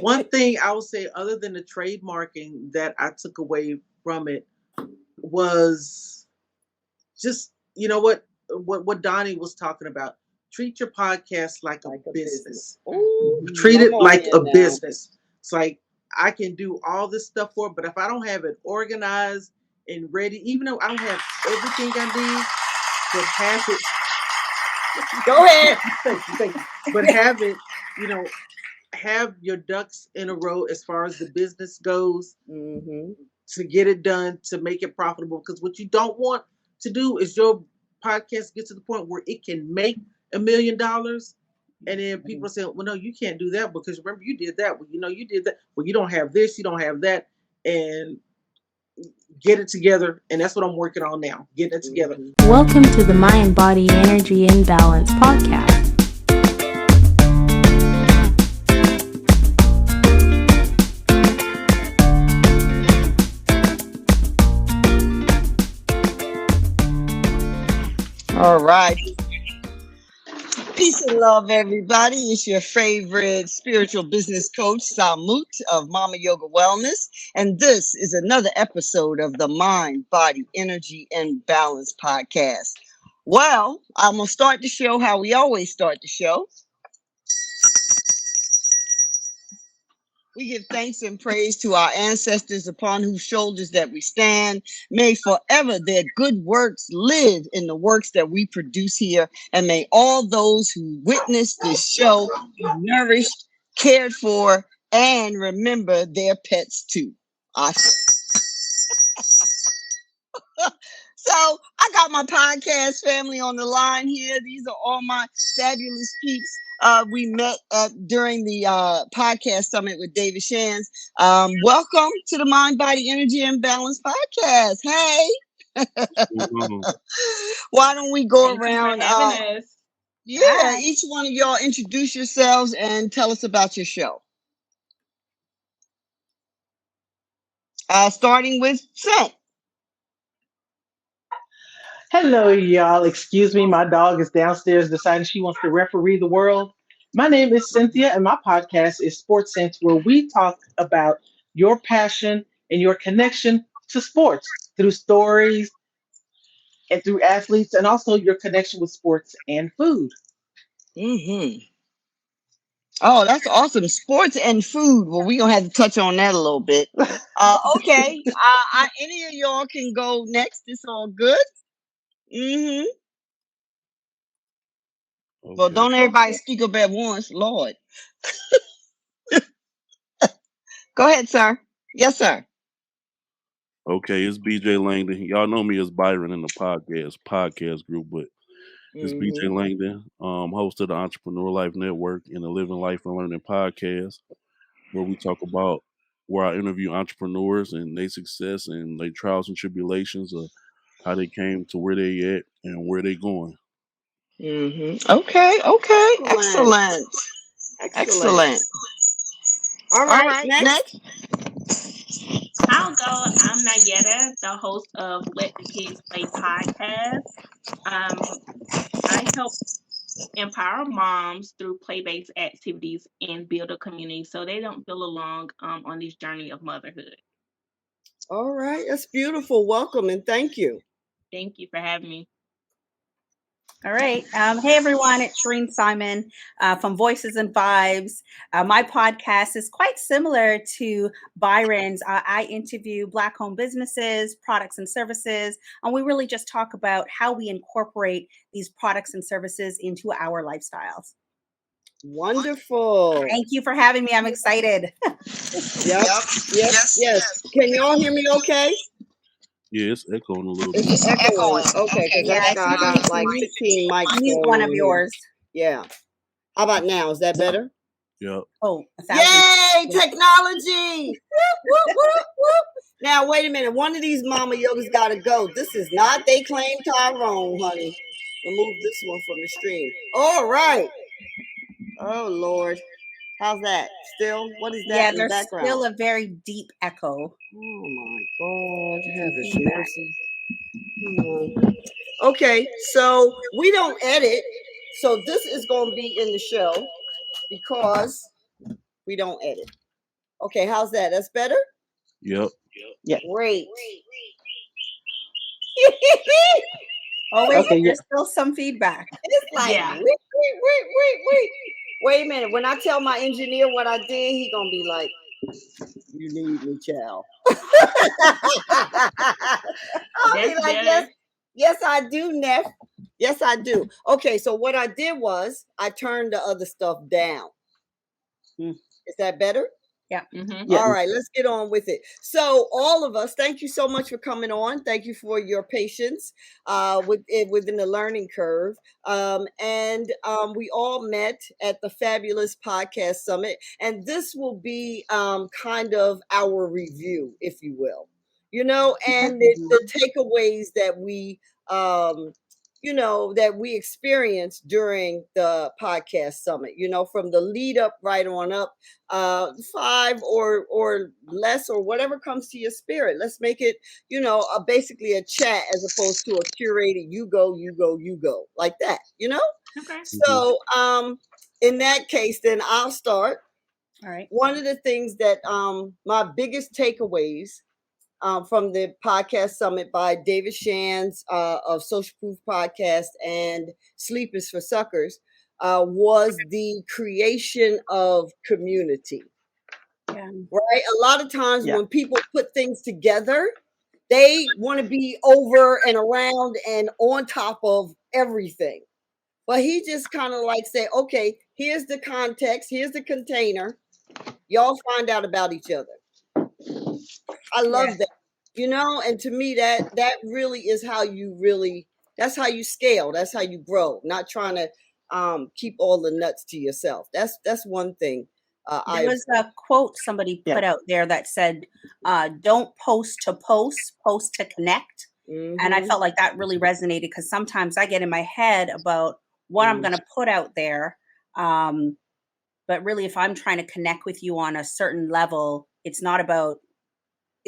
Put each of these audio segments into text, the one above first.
one thing I would say, other than the trademarking that I took away from it, was just, what Donnie was talking about. Treat your podcast like a business. Ooh, Treat come it on like in a now. business. It's like I can do all this stuff for it, but if I don't have it organized and ready, even though I don't have everything I need, but have it. Go ahead. Thank you. But have it, you know, have your ducks in a row as far as the business goes Mm-hmm. to get it done, to make it profitable. Because what you don't want to do is your podcast get to the point where it can make $1 million. And then people are saying, well, no, you can't do that because remember you did that. Well, you did that. Well, you don't have this, you don't have that. And get it together. And that's what I'm working on now, getting it together. Welcome to the Mind Body Energy Imbalance podcast. All right. Peace and love, everybody. It's your favorite spiritual business coach, Samut of Mama Yoga Wellness. And this is another episode of the Mind, Body, Energy, and Balance podcast. Well, I'm going to start the show how we always start the show. We give thanks and praise to our ancestors upon whose shoulders that we stand. May forever their good works live in the works that we produce here. And may all those who witness this show be nourished, cared for, and remember their pets too. So I got my podcast family on the line here. These are all my fabulous peeps. We met during the podcast summit with David Shands. Welcome to the Mind, Body, Energy, and Balance podcast. Hey. Why don't we go around? Yeah, each one of y'all introduce yourselves and tell us about your show. Starting with Seth. Hello, y'all. Excuse me, my dog is downstairs deciding she wants to referee the world. My name is Cynthia, and my podcast is Sports Sense, where we talk about your passion and your connection to sports through stories and through athletes, and also your connection with sports and food. Mm-hmm. Oh, that's awesome. Sports and food. Well, we're going to have to touch on that a little bit. Okay. Any of y'all can go next. It's all good. Mm-hmm. Okay. Well, don't everybody speak up at once, Lord. Go ahead, sir. Yes, sir. Okay, it's BJ Langdon. Y'all know me as Byron in the podcast group, but it's BJ Langdon, host of the Entrepreneur Life Network and the Living Life and Learning podcast, where we talk about where I interview entrepreneurs and their success and their trials and tribulations of how they came to where they at and where they going. Mm-hmm. Okay. Excellent. All right. Next. I'll go. I'm Nayetta, the host of Let the Kids Play podcast. I help empower moms through play-based activities and build a community so they don't feel alone on this journey of motherhood. All right. That's beautiful. Welcome and thank you. Thank you for having me. All right. Hey, everyone. It's Shereen Simon from Voices and Vibes. My podcast is quite similar to Byron's. I interview Black-owned businesses, products and services, and we really just talk about how we incorporate these products and services into our lifestyles. Wonderful. Thank you for having me. I'm excited. Yes. Can you all hear me okay? Yeah, it's echoing a little bit. It's echoing. Okay, because I got like 15 mics. Mute one of yours. Yeah. How about now? Is that better? Yeah. Oh, yay! Technology! Whoop. Now, wait a minute. One of these Mama Yogas got to go. This is not They Claim Tyrone, honey. Remove this one from the stream. All right. Oh, Lord. How's that? Still? What is that in the background? Still a very deep echo. Oh, my God. Have his mercy. Okay, so we don't edit. So this is going to be in the show because We don't edit. Okay, how's that? That's better? Yep. Yeah. Great. Oh wait, Okay. Yeah. there's still some feedback. It's like, Yeah. wait a minute. When I tell my engineer what I did, he gonna be like, "You need me, child." I'll be That's like, better. yes, I do, Neff. Yes, I do. Okay, so what I did was I turned the other stuff down. Is that better? Yeah. Mm-hmm. Yeah. All right, let's get on with it. So, all of us, thank you so much for coming on. Thank you for your patience within the learning curve. We all met at the Fabulous Podcast Summit, and this will be kind of our review, if you will. And the takeaways that we experienced during the podcast summit. From the lead up right on up. 5 or less or whatever comes to your spirit. Let's make it, basically a chat as opposed to a curated you go like that, Okay. So in that case, then I'll start. All right. One of the things that my biggest takeaways from the podcast summit by David Shands of Social Proof Podcast and Sleep is for Suckers was the creation of community. Yeah. Right? A lot of times Yeah. when people put things together, they want to be over and around and on top of everything. But he just kind of like say, okay, here's the context, here's the container. Y'all find out about each other. I love that. And to me that really is how that's how you scale, that's how you grow, not trying to keep all the nuts to yourself. That's one thing. There was a quote somebody Yeah. put out there that said, don't post to post, post to connect. And I felt like that really resonated because sometimes I get in my head about what I'm going to put out there. But really, if I'm trying to connect with you on a certain level, it's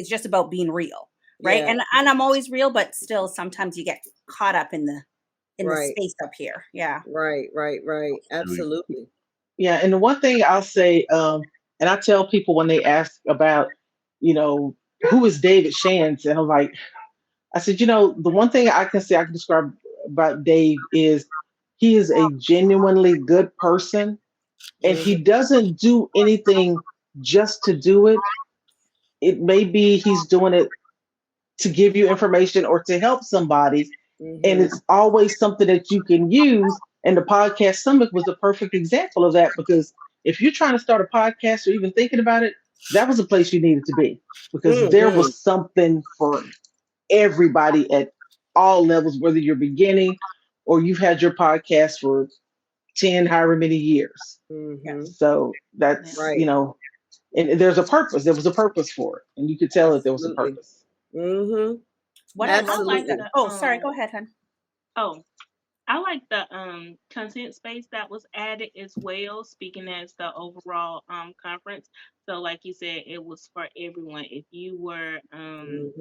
just about being real. Right. Yeah. And I'm always real, but still sometimes you get caught up in the Right. space up here. Yeah. Right. Absolutely. Yeah. And the one thing I'll say, and I tell people when they ask about, who is David Shands, and I'm like, I said, the one thing I can describe about Dave is he is a genuinely good person, and he doesn't do anything just to do it. It may be he's doing it to give you information or to help somebody. And it's always something that you can use. And the podcast summit was a perfect example of that, because if you're trying to start a podcast or even thinking about it, that was a place you needed to be, because there was something for everybody at all levels, whether you're beginning or you've had your podcast for 10, however many years. So that's, Right. And there's a purpose. There was a purpose for it. And you could tell that there was a purpose. What I like that. Oh, sorry. Go ahead, hon. Oh, I like the content space that was added as well, speaking as the overall conference. So like you said, it was for everyone. If you were an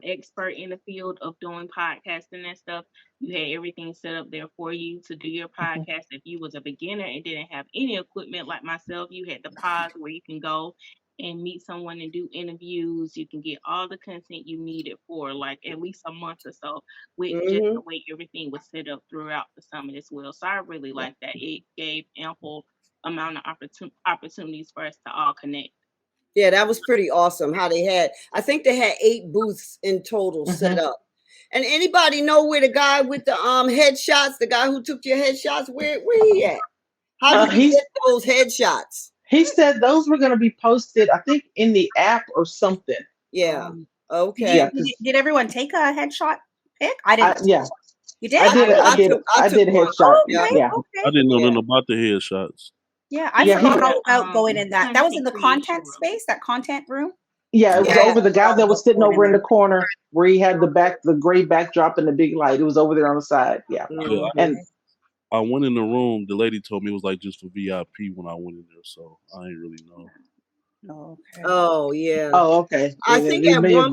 expert in the field of doing podcasting and stuff, you had everything set up there for you to do your podcast. If you was a beginner and didn't have any equipment like myself, you had the pods where you can go and meet someone and do interviews. You can get all the content you needed for like at least a month or so, with just the way everything was set up throughout the summit as well. So I really like that. It gave ample amount of opportunities for us to all connect. Yeah, that was pretty awesome how I think they had 8 booths in total set up. And anybody know where the guy with the headshots, the guy who took your headshots, where he at? How did he get those headshots? He said those were going to be posted, I think, in the app or something. Yeah. Okay. Did everyone take a headshot pic? I didn't. Yeah. You did? I did a headshot. Oh, Yeah. Okay. I didn't know nothing about the headshots. Yeah, I forgot all about going in that. That was in the content space, that content room. Yeah, it was over the guy that was sitting over in the corner where he had the gray backdrop and the big light. It was over there on the side. Yeah. And I went in the room. The lady told me it was like just for VIP when I went in there, so I ain't really know. Okay. Oh yeah. Oh, okay. I think at one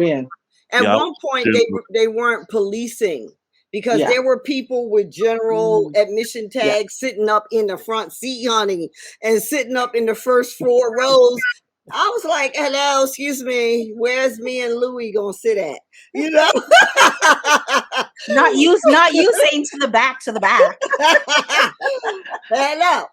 point they weren't policing because Yeah. there were people with general admission Yeah. tags sitting up in the front seat, honey, and sitting up in the first 4 rows. I was like, hello, excuse me, where's me and Louie gonna sit at? You know? Not you saying to the back, to the back. Hello.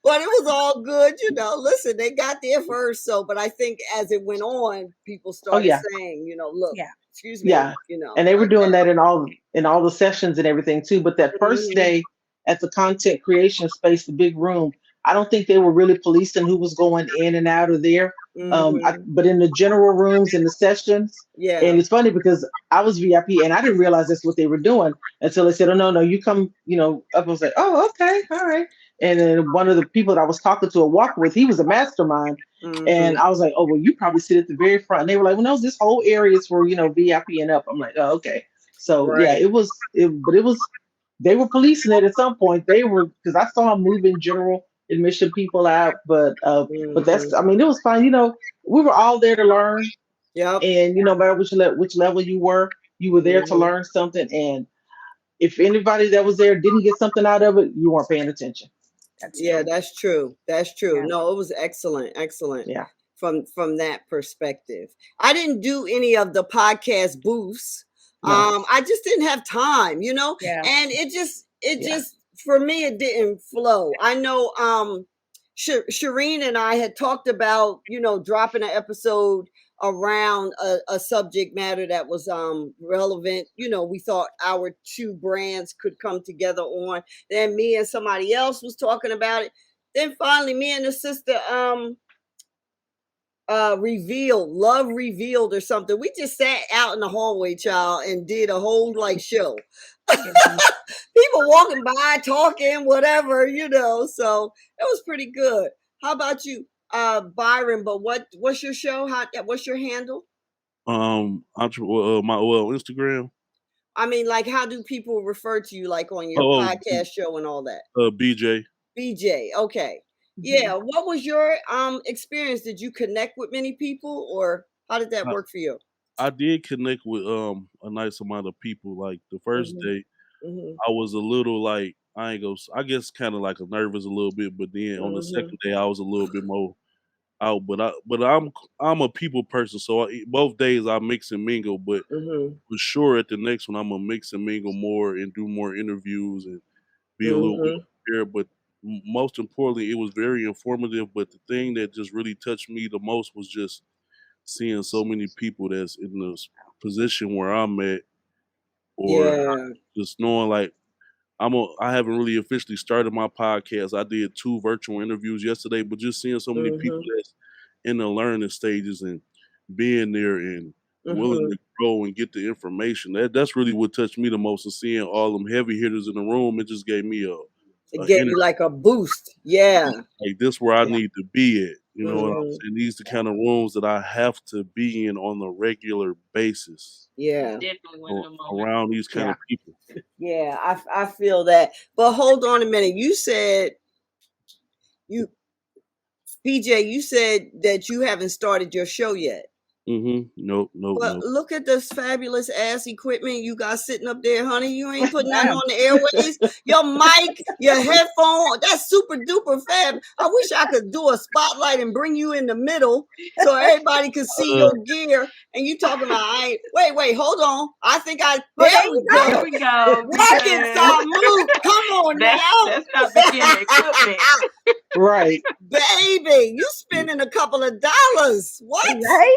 But it was all good, you know. Listen, they got there first, but I think as it went on, people started saying, you know, look, Yeah. excuse me, Yeah. you know. And they were doing that in all the sessions and everything too. But that first day at the content creation space, the big room, I don't think they were really policing who was going in and out of there. But in the general rooms and the sessions, Yeah. and it's funny because I was VIP and I didn't realize that's what they were doing until they said, "Oh no, you come, you know." Up. I was like, "Oh, okay, all right." And then one of the people that I was talking to a walk with, he was a mastermind. And I was like, "Oh, well, you probably sit at the very front." And they were like, "Well, no, this whole area is for, you know, VIP and up." I'm like, "Oh, okay." So yeah, Right. but it was, they were policing it at some point. They were, because I saw them moving general admission people out, but that's, I mean, it was fine. You know, we were all there to learn, Yep. and you know, no matter which level you were there to learn something. And if anybody that was there didn't get something out of it, you weren't paying attention. Yeah, that's true. That's true. Yeah. No, it was excellent. Yeah. From that perspective. I didn't do any of the podcast booths. No. I just didn't have time, you know? Yeah. And it just for me it didn't flow. I know Shireen and I had talked about, you know, dropping an episode around a subject matter that was relevant. You know, we thought our two brands could come together on. Then me and somebody else was talking about it. Then finally me and the sister love revealed or something. We just sat out in the hallway, child, and did a whole like show. People walking by, talking, whatever, you know. So it was pretty good. How about you, Byron? But what's your show? What's your handle? My Instagram. I mean, like, how do people refer to you, like on your Oh, podcast show and all that? BJ. BJ. Okay. Yeah. What was your experience? Did you connect with many people, or how did that work for you? I did connect with a nice amount of people. Like the first day, I was a little like, I guess kind of like a nervous a little bit, but then on the second day I was a little bit more out. But I'm a people person, so both days I mix and mingle. But for sure, at the next one I'm gonna mix and mingle more and do more interviews and be a little more prepared. But most importantly, it was very informative. But the thing that just really touched me the most was just seeing so many people that's in the position where I'm at, or just knowing like I haven't really officially started my podcast. I did 2 virtual interviews yesterday, but just seeing so many people that's in the learning stages and being there and willing to grow and get the information. That's really what touched me the most, and seeing all them heavy hitters in the room, it just gave me it gave you like a boost. Yeah. like this where I need to be at. You know what I'm saying? These the kind of rooms that I have to be in on a regular basis. Yeah. Definitely one of them Around these kind of people. Yeah, I feel that. But hold on a minute. You said PJ, you said that you haven't started your show yet. Nope. But look at this fabulous ass equipment you got sitting up there, honey. You ain't putting nothing on the airways. Your mic, your headphone, that's super duper fab. I wish I could do a spotlight and bring you in the middle so everybody could see your gear. And you talking about, wait, hold on. I think there we go. Arkansas move. Come on now. That's not beginner equipment. Right. Baby, you spending a couple of dollars. What? Right?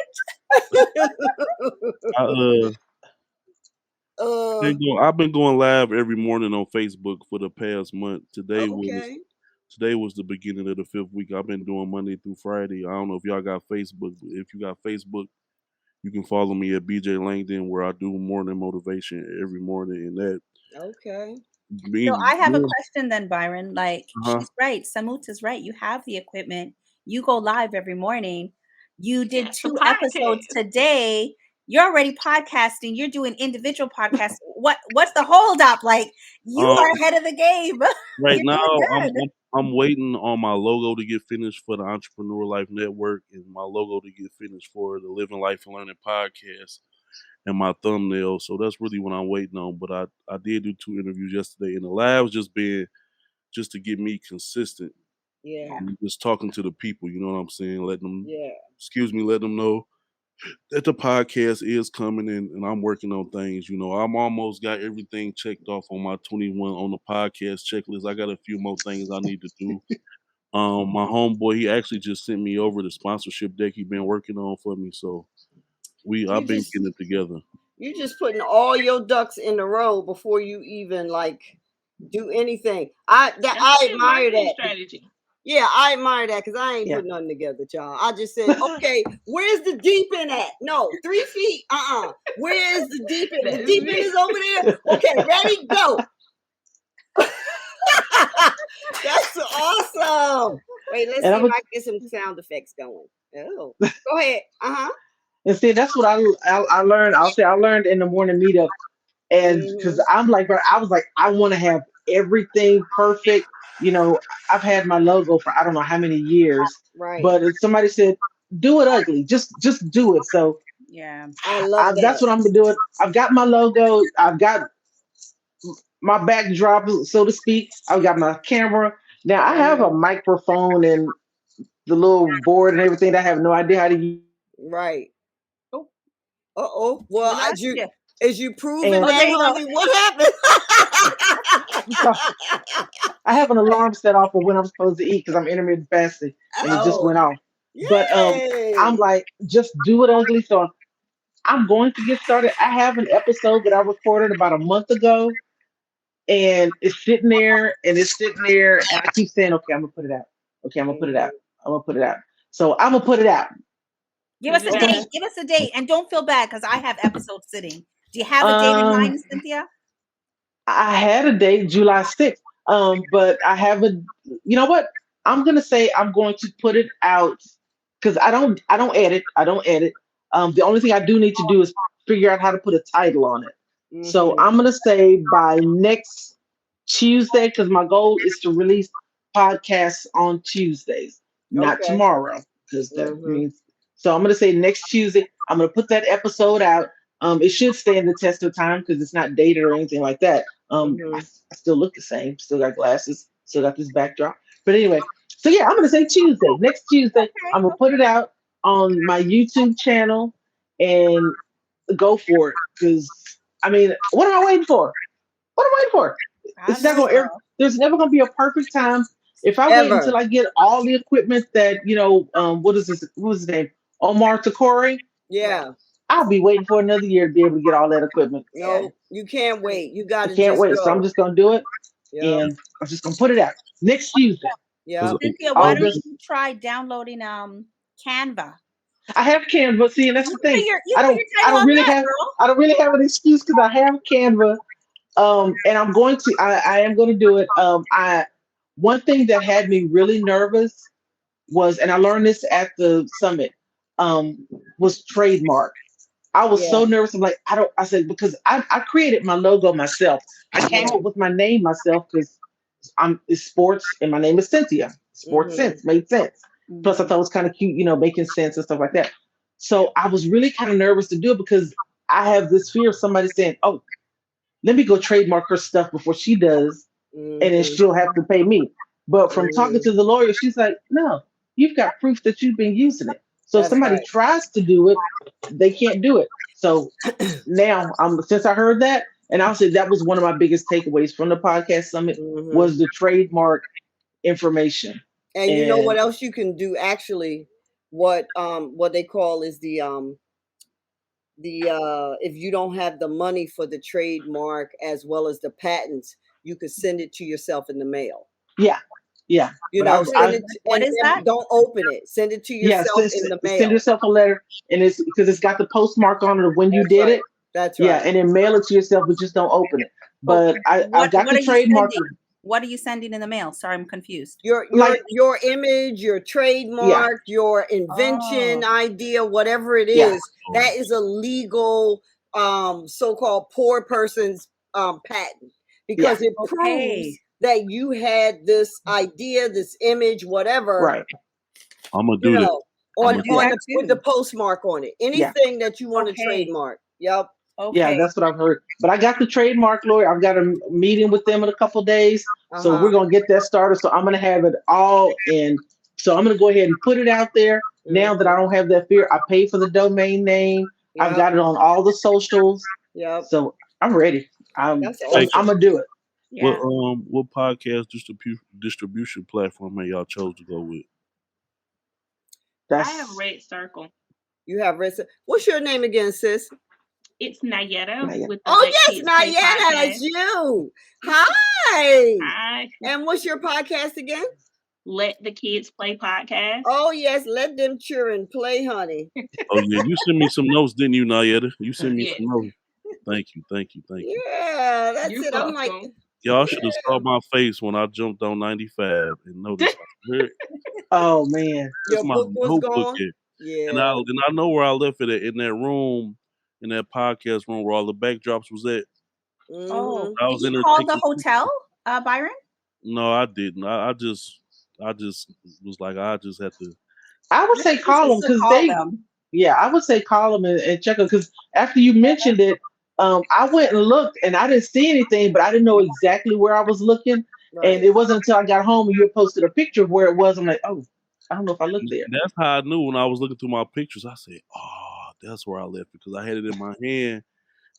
I've been going live every morning on Facebook for the past month. Today was the beginning of the 5th week. I've been doing Monday through Friday. I don't know if y'all got Facebook, but if you got Facebook, you can follow me at BJ Langdon, where I do morning motivation every morning. And that So I have a question then, Byron. Like, she's right. Samut is right. You have the equipment. You go live every morning. You did 2 episodes today. You're already podcasting. You're doing individual podcasts. What's the hold up? Like, you are ahead of the game. Right now, I'm waiting on my logo to get finished for the Entrepreneur Life Network and my logo to get finished for the Living Life and Learning podcast. and my thumbnail. So that's really what I'm waiting on. But I did do 2 interviews yesterday, and the lab's just to get me consistent. Yeah. Just talking to the people, you know what I'm saying? Letting them, Yeah. let them know that the podcast is coming in and I'm working on things. You know, I'm almost got everything checked off on my 21 on the podcast checklist. I got a few more things I need to do. My homeboy, he actually just sent me over the sponsorship deck he been working on for me. So I've been getting it together. You just putting all your ducks in a row before you even like do anything. I admire that strategy. Yeah, I admire that because I ain't put nothing together, y'all. I just said, okay, where's the deep end at? No, 3 feet. Where's the deep end? The deep end is over there. Okay, ready, go. That's awesome. Wait, let's see if I can get some sound effects going. Oh, go ahead. And see, that's what I learned. I'll say I learned in the morning meetup, and because I'm like, I was like, I want to have everything perfect. You know, I've had my logo for I don't know how many years, Right. but somebody said, do it ugly, just do it. So yeah, I love that. That's what I'm gonna do. It. I've got my logo. I've got my backdrop, so to speak. I've got my camera. Now I have a microphone and the little board and everything. I have no idea how to use. Right. Oh. Well, you. As you proving And- that, honey, what happened? I have an alarm set off for when I'm supposed to eat because I'm intermittent fasting, and it just went off. But I'm like, just do it ugly. So I'm going to get started. I have an episode that I recorded about a month ago, and it's sitting there, and I keep saying, okay, I'm gonna put it out. Okay, I'm gonna put it out. I'm gonna put it out. So I'm gonna put it out. Give us a date. Give us a date, and don't feel bad because I have episodes sitting. Do you have a date in mind, Cynthia? I had a date, July 6th. But I haven't. You know what? I'm gonna say I'm going to put it out because I don't edit. I don't edit. The only thing I do need to do is figure out how to put a title on it. So I'm gonna say by next Tuesday, because my goal is to release podcasts on Tuesdays, not tomorrow, because that means. So I'm gonna say next Tuesday. I'm gonna put that episode out. It should stand the test of time because it's not dated or anything like that. I still look the same. Still got glasses. Still got this backdrop. But anyway, so yeah, I'm gonna say Tuesday. Next Tuesday, I'm gonna put it out on my YouTube channel and go for it. Because I mean, what am I waiting for? What am I waiting for? It's not gonna. There's never gonna be a perfect time. If I wait until I get all the equipment that what is this? What was his name? Omar Takori. Yeah. I'll be waiting for another year to be able to get all that equipment. No, you can't wait. You got to. I can't wait. Go. So I'm just gonna do it, and I'm just gonna put it out next Tuesday. Yeah. Cynthia, why don't you try downloading Canva? I have Canva. See, and that's the thing. I don't really have an excuse because I have Canva. And I'm going to. I am going to do it. One thing that had me really nervous was, and I learned this at the summit, was trademark. I was so nervous. I'm like, I said, because I created my logo myself. I came up with my name myself because it's sports and my name is Cynthia. Sports sense made sense. Plus, I thought it was kind of cute, making sense and stuff like that. So I was really kind of nervous to do it because I have this fear of somebody saying, "Oh, let me go trademark her stuff before she does, and then she'll have to pay me." But from talking to the lawyer, she's like, "No, you've got proof that you've been using it. So if somebody tries to do it, they can't do it." So now, since I heard that, and I'll say that was one of my biggest takeaways from the podcast summit was the trademark information. And you know what else you can do? Actually, what they call is the if you don't have the money for the trademark as well as the patents, you could send it to yourself in the mail. Yeah. What is that? Don't open it. Send it to yourself in the mail. Send yourself a letter, and it's because it's got the postmark on it of when you did it. That's right. Yeah, and then mail it to yourself, but just don't open it. But I've got the trademark. What are you sending in the mail? Sorry, I'm confused. Your image, your trademark, your invention idea, whatever it is, that is a legal so-called poor person's patent because it proves that you had this idea, this image, whatever. Right. I'm gonna do that. With the postmark on it. Anything that you want to trademark. Yep. Yeah, Okay. that's what I've heard. But I got the trademark lawyer. I've got a meeting with them in a couple days. So Uh-huh. we're gonna get that started. So I'm gonna have it all in. So I'm gonna go ahead and put it out there now that I Mhm. don't have that fear. I paid for the domain name. I've Yep. got it on all the socials. Yep. So I'm ready. That's Hey, awesome. I'm gonna do it. Yeah. what podcast distribution platform have y'all chose to go with? I have That's Red Circle. You have rest. What's your name again, sis? It's Nayetta Naya. with the Oh Let yes, Kids Play Nayana, podcast. it's you. Hi. I And what's your podcast again? Let the Kids Play podcast. Oh yes, let them children play, honey. Oh yeah, you sent me some notes, didn't you, Nayetta? You sent me Yes, some notes. Thank you, thank you, thank you. Yeah, that's you're it. I'm like, welcome. Y'all should have yeah, saw my face when I jumped on 95 and noticed like, where's Oh man. your my book was notebook gone. at? And Yeah. I know where I left it at, in that room, in that podcast room where all the backdrops was at. Oh, Mm-hmm. I did was you in there call the taking hotel, pictures. Byron? No, I didn't. I just was like, I just had to. I would I say think you call should them still because call they. them. Yeah, I would say call them and check them because after you mentioned it, I went and looked and I didn't see anything, but I didn't know exactly where I was looking. And Right. it wasn't until I got home and you had posted a picture of where it was. I'm like, oh, I don't know if I looked there. That's how I knew when I was looking through my pictures. I said, oh, that's where I left it because I had it in my hand.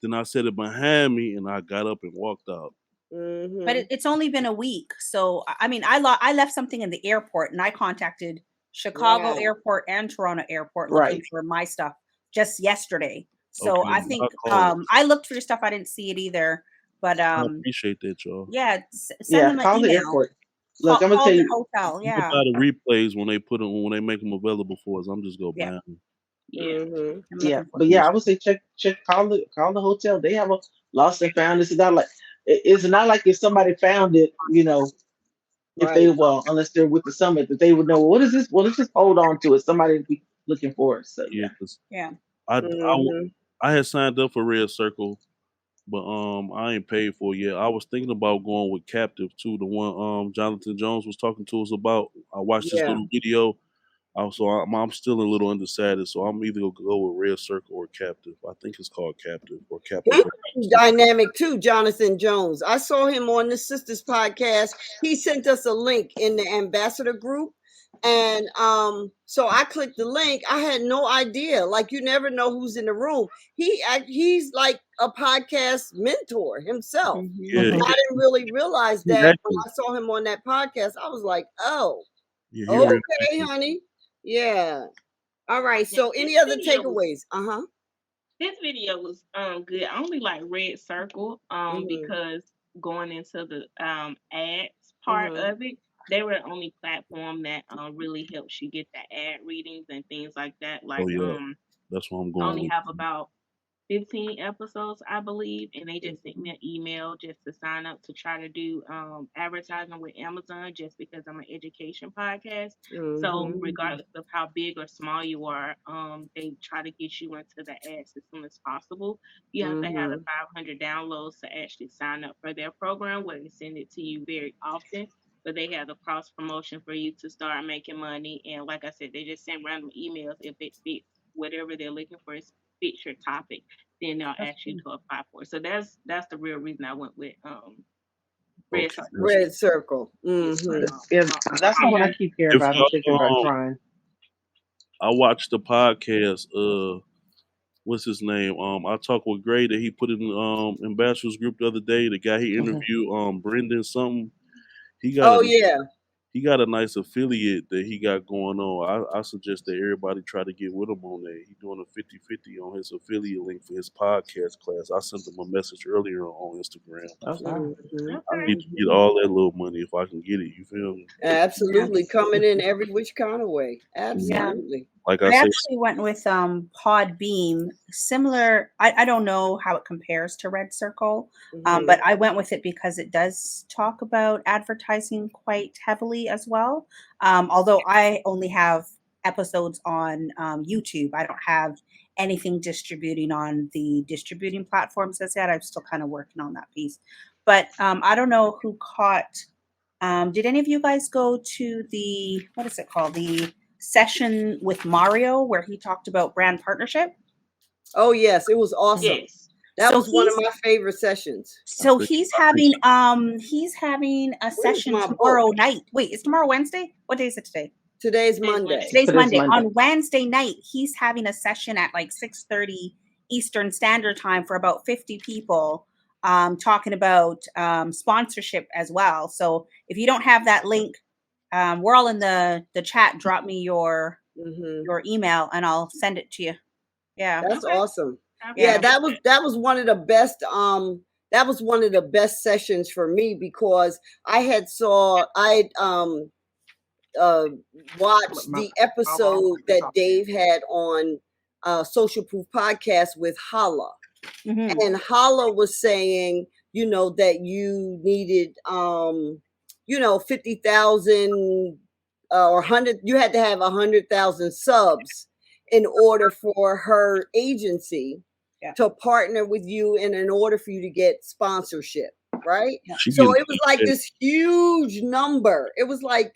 Then I set it behind me and I got up and walked out. But Mm-hmm. it's only been a week. So, I mean, I left something in the airport and I contacted Chicago Right. Airport and Toronto Airport looking Right. for my stuff just yesterday. So Okay, I I think called. I looked for your stuff. I didn't see it either. But I appreciate that, y'all. yeah, send Yeah, them an call the email. airport. Look, I'm gonna Call tell the you. hotel. I'm gonna Yeah. buy the replays when they make them available for us. I'm just gonna Yeah. buy them. Yeah. Mm-hmm. I'm Yeah, looking for but them. yeah, I would say check call the hotel. They have a lost and found. It's not like it's not like if somebody found it, if they Right. unless they're with the summit that they would know what is this. Well, let's just hold on to it. Somebody be looking for it. So Yeah, yeah. because Yeah. I, I w- Mm-hmm. I had signed up for Red Circle, but I ain't paid for it yet. I was thinking about going with Captive too, the one Jonathan Jones was talking to us about. I watched this Yeah. little video. I'm still a little undecided, so I'm either gonna go with Red Circle or Captive. I think it's called Captive or Captive. He's dynamic too, Jonathan Jones. I saw him on the Sisters podcast. He sent us a link in the ambassador group. And so I clicked the link. I had no idea. Like you never know who's in the room. He's like a podcast mentor himself. Mhm. Yeah, And I Hmm. didn't really realize he that when active. I saw him on that podcast. I was like, oh, Yeah, he real okay, active. honey. Yeah. All right. Yeah, So any other takeaways? Uh-huh. this video was good. I only like Red Circle Mm-hmm. because going into the ads part Mm-hmm. of it, they were the only platform that really helps you get the ad readings and things like that. Oh Like yeah, that's what I'm I going only with. have about 15 episodes, I believe, and they just sent Mm-hmm. me an email just to sign up to try to do advertising with Amazon just because I'm an education podcast. So Mm-hmm. regardless of how big or small you are, they try to get you into the ads as soon as possible. You have to have the Mm-hmm. 500 downloads to actually sign up for their program where they send it to you very often. But they have the cross promotion for you to start making money. And like I said, they just send random emails if it fits whatever they're looking for fits your topic, then they'll That's ask you good. to apply for it. So that's the real reason I went with Red Okay, Circle. that's Red Circle. Yeah. Mm-hmm. Yeah, that's the one I if keep hearing if about. I'm thinking about y'all trying. I watched the podcast. What's his name? I talked with Gray that he put in ambassadors group the other day. The guy he Hmm. interviewed, Brendan something. He got a Oh yeah. he got a nice affiliate that he got going on. I suggest that everybody try to get with him on that. He's doing a 50-50 on his affiliate link for his podcast class. I sent him a message earlier on Instagram. Oh wow. Mm-hmm. I Okay. need to Mm-hmm. get all that little money if I can get it. You feel me? Yeah. Absolutely. Coming in every which kind of way. Yeah. Absolutely. Like I I said, actually went with Podbeam. Similar. I don't know how it compares to Red Circle, Mm-hmm. but I went with it because it does talk about advertising quite heavily as well. Although I only have episodes on YouTube, I don't have anything distributing on the distributing platforms as yet. I'm still kind of working on that piece. But I don't know who caught. Did any of you guys go to the what is it called? The session with Mario where he talked about brand partnership? Oh yes, it was awesome. Yes. That So was one of he's my favorite sessions. so think he's I think having a Where's session my book? tomorrow night. Wait, is tomorrow Wednesday? What day is it today? Today's Today's Monday. Monday. Today's Today's Monday. Monday. On Wednesday night, he's having a session at like 6:30 Eastern Standard Time for about 50 people, talking about sponsorship as well. So if you don't have that link, we're all in the chat. Drop me your Hmm email and I'll send it to you. Yeah. That's Okay. awesome. I Yeah, Yeah. appreciate that was one of the best. That was one of the best sessions for me because I watched My the mom episode that Dave had on Social Proof Podcast with Hala. Hmm. And Hala was saying, that you needed 50,000 or 100, you had to have 100,000 subs in order for her agency Yeah. to partner with you and in order for you to get sponsorship, right? Yeah. she So getting it was like this huge number. It was like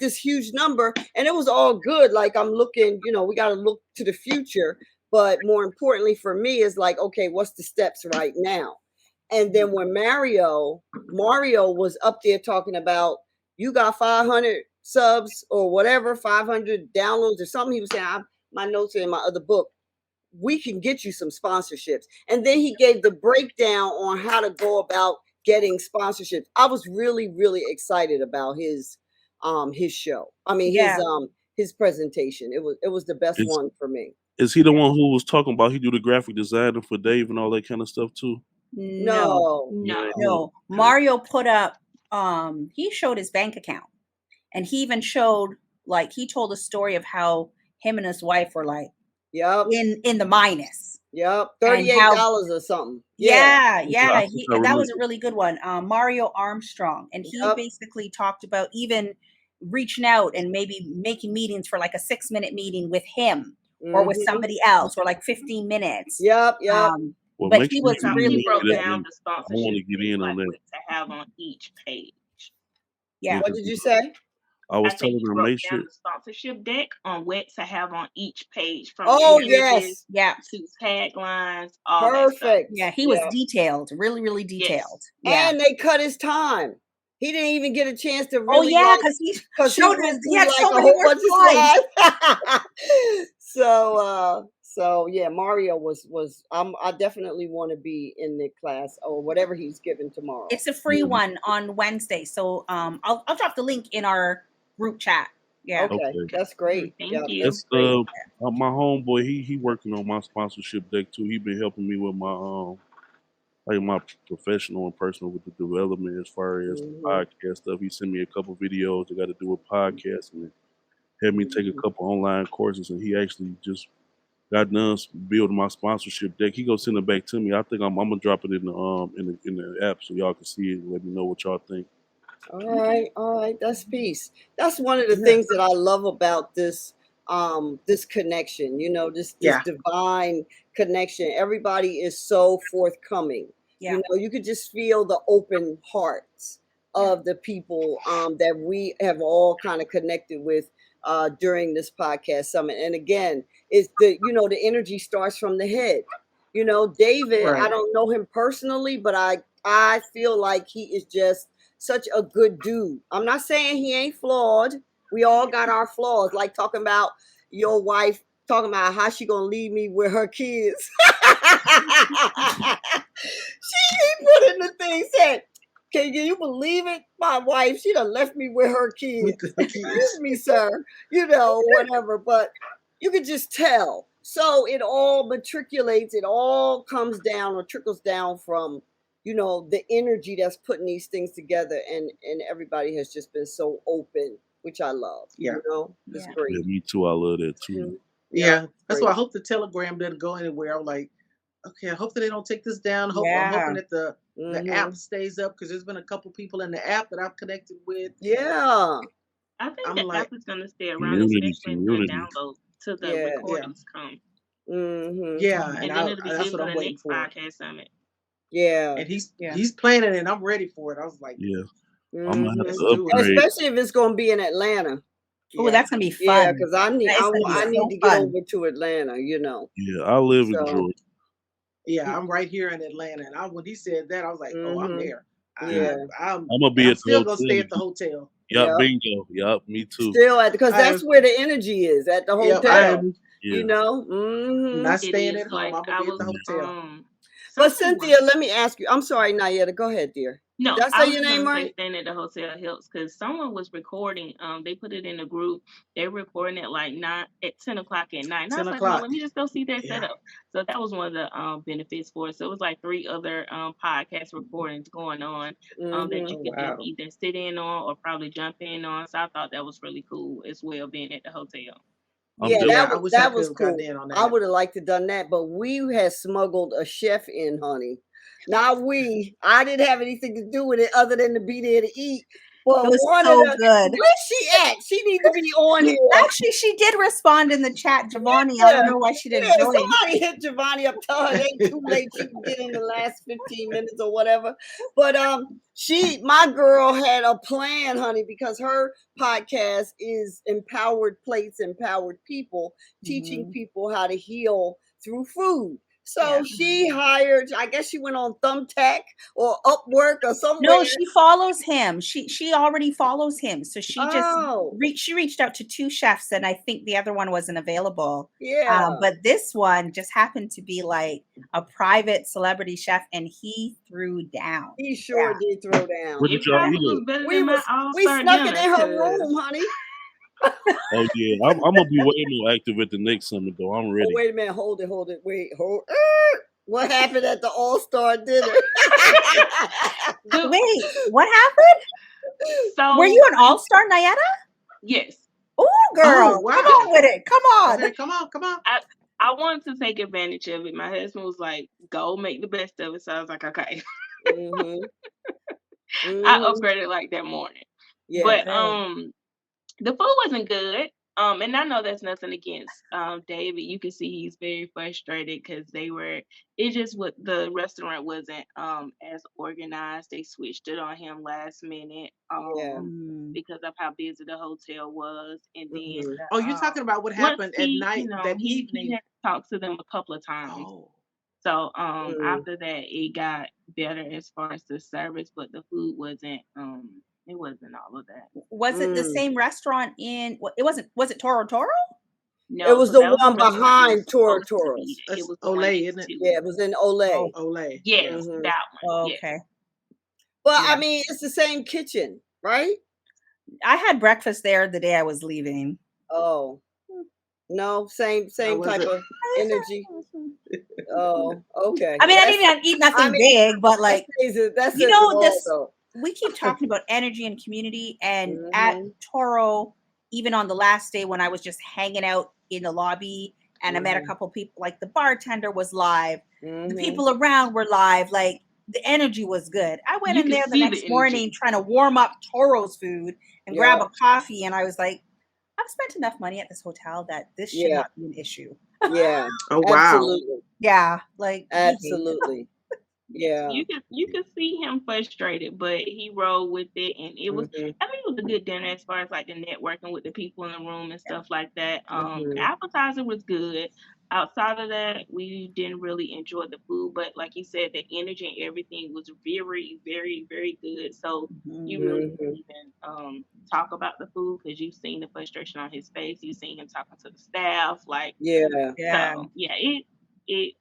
this huge number, and it was all good. Like I'm looking, we got to look to the future, but more importantly for me is like, okay, what's the steps right now? And then when Mario was up there talking about you got 500 subs or whatever, 500 downloads or something, he was saying, my notes are in my other book, we can get you some sponsorships. And then he gave the breakdown on how to go about getting sponsorships. I was really, really excited about his show. I mean Yeah. his presentation. It was the best is one for me. is he the one who was talking about he do the graphic designing for Dave and all that kind of stuff too? No. No. No. No. Mario put up he showed his bank account. And he even showed, like, he told a story of how him and his wife were like Yep. in the minus. Yep. And $38 how or something. yeah, I yeah. think I That remember. was a really good one. Mario Armstrong. And he Yep. basically talked about even reaching out and maybe making meetings for like a 6-minute meeting with him or with Mhm. somebody else or like 15 minutes. Yep. Yep. Well, But make he sure was you He really, broke really that good. down link. the I want sponsorship to get thing, in on like that. what to have on each page. Yeah, Yeah. What did you say? I was I said telling he her broke make down sure. the sponsorship deck on what to have on each page, from Oh images yes. Yeah. to taglines, all that stuff. Perfect. Yeah. He was Yeah. detailed, really, really Yes. detailed. Yeah. And they cut his time. He didn't even get a chance to Oh really yeah, because he because he showed went us. He through had like so a many whole more bunch slides. of slides. So yeah, Mario was I definitely want to be in the class or whatever he's giving tomorrow. It's a free Yeah. one on Wednesday, so I'll drop the link in our group chat. Yeah. Okay, Okay. that's great. Thank Yeah, you. that's That's great. my homeboy. He working on my sponsorship deck too. He been helping me with my like my professional and personal with the development as far as the Mhm. podcast stuff. He sent me a couple videos that got to do with podcasting and had me take a couple online courses. And he actually just got done building my sponsorship deck. He gonna send it back to me. I think I'm gonna drop it in the app so y'all can see it and let me know what y'all think. All right, that's peace. That's one of the Yeah. things that I love about this connection, this Yeah. divine connection. Everybody is so forthcoming. Yeah. You could just feel the open hearts of the people that we have all kind of connected with during this podcast summit. And again, it's the energy starts from the head. David, I Right. don't know him personally, but I feel like he is just such a good dude. I'm not saying he ain't flawed. We all got our flaws, like talking about your wife talking about how she gonna leave me with her kids. He put in the thing, said, can you believe it? My wife, she done left me with her kids. With the Excuse kids. me, sir. Whatever. But you could just tell. So it all matriculates, it all comes down or trickles down from the energy that's putting these things together, and everybody has just been so open, which I love. Yeah. It's Yeah. great. Yeah, me too. I love that too. Yeah. That's great. why I hope the Telegram doesn't go anywhere. I'm like, okay, I hope that they don't take this down. I'm Yeah. hoping that the Mhm. app stays up because there's been a couple people in the app that I've connected with. Yeah. I think I'm the like, app is going to stay around, Community, especially until community. downloads, till the Yeah. yeah, recordings come. Mm-hmm. yeah, and And then it'll be that's good what for I'm the waiting next for. podcast summit. Yeah. And Yeah. he's planning, and I'm ready for it. I was like, Yeah, I'm gonna have Mm-hmm. let's to do it. upgrade. Especially if it's going to be in Atlanta. Oh, Yeah. that's gonna be Yeah, fun. because That is gonna be I need so to get fun. over to Atlanta, Yeah, I live in So, Georgia. Yeah, I'm right here in Atlanta, and when he said that, I was like, "Oh, I'm hmm there." yeah, I'm gonna be I'm at the still gonna hotel. stay at the hotel. Yup, yep. bingo. Yup, me too. Still because I that's am. where the energy is at the Yep, I hotel. am You Yeah. know. Hmm. not It staying is at home. like I'm gonna I be at was the hotel. But someone was Cynthia, let me ask you. I'm sorry, Nayetta. Go ahead, dear. no, Did I I say was your just name gonna say right? staying at the hotel helps because someone was recording. They put it in the group. They're recording at like 10 o'clock at night. And I 10 was like, well, o'clock. let me just go see that Yeah. setup. So that was one of the benefits for us. So it was like 3 other podcast recordings going on that Hmm. you Oh could just wow. either sit in on or probably jump in on. So I thought that was really cool as well being at the hotel. I'm Yeah, just Yeah, I wish I that could was have gotten cool. in on I that. would have liked to done that, but we had smuggled a chef in, honey. Not we. I didn't have anything to do with it other than to be there to eat. But It was one of so the good. where's she at? She needs to be on here. Actually, she did respond in the chat, Giovanni. I Yeah, don't know why she didn't yeah. join. Somebody hit Giovanni up. Tell her it ain't too late. She can get in the last 15 minutes or whatever. But my girl had a plan, honey, because her podcast is Empowered Plates, Empowered People, teaching Mhm. people how to heal through food. Yeah. So she hired, I guess she went on Thumbtack or Upwork or somewhere. No, she follows him. She already follows him. So she just Oh, reached out to 2 chefs, and I think the other one wasn't available. yeah. But this one just happened to be like a private celebrity chef, and he threw down. He sure Yeah. did throw down. what did It y'all probably eat was at? better We than my was all we star snuck it dinner in her because room, honey. Oh yeah, I'm gonna be way more active at the next summit though. I'm Oh, ready. wait a minute. Hold it. Wait, hold. What happened at the All Star dinner? the Wait, what happened? Were you so an all-star, Nayetta? yes. Oh, girl, Oh come wow. on with it. Come on. Okay, come on, come on. I wanted to take advantage of it. My husband was like, "Go make the best of it." So I was like, "Okay." Mm-hmm. I Mm-hmm. upgraded like that morning, Yeah. but Okay. the food wasn't good. And I know that's nothing against David. You can see he's very frustrated because it just what the restaurant wasn't as organized. They switched it on him last minute Yeah. Mm. because of how busy the hotel was, and then Mm-hmm. Oh, you're talking about what once happened at he, night that he evening. had talked to them a couple of times. Oh. So Mm. after that it got better as far as the service, but the food wasn't it wasn't all of that. Was it the Mm. same restaurant it wasn't, was it Toro Toro? It No, was so the that was the one restaurant we were behind Toro supposed to eat Toros. at. It That's was the one Olay, next isn't it? to Yeah, it. it was in Olay. Oh, Olay. Yes, Yeah. Mm-hmm. that one. Yes. okay. But Yeah. I mean, it's the same kitchen, right? I had breakfast there the day I was leaving. Oh, no, same How was type it? of energy. Oh, okay. I mean, I That's, didn't eat I nothing mean, big, but that like, that you says it know, all, this though. we keep talking about energy and community, and at Mm-hmm. Toro, even on the last day when I was just hanging out in the lobby and I met a Mm-hmm. couple people, like the bartender was live, the Mm-hmm. people around were live, like the energy was good. I went You in could there the see the next morning energy. trying to warm up Toro's food and grab Yep. a coffee, and I was like, I've spent enough money at this hotel that this should Yeah. not be an issue. Yeah. Oh wow. Absolutely. Yeah, like Absolutely. Yeah. You could see him frustrated, but he rolled with it, and it was. Mm-hmm. I mean, it was a good dinner as far as like the networking with the people in the room and stuff like that. Mm-hmm. The appetizer was good. Outside of that, we didn't really enjoy the food, but like you said, the energy and everything was very, very, very good. So you really mhm. didn't Mm-hmm. even talk about the food because you've seen the frustration on his face. You've seen him talking to the staff, like Yeah. Yeah. so. Yeah, it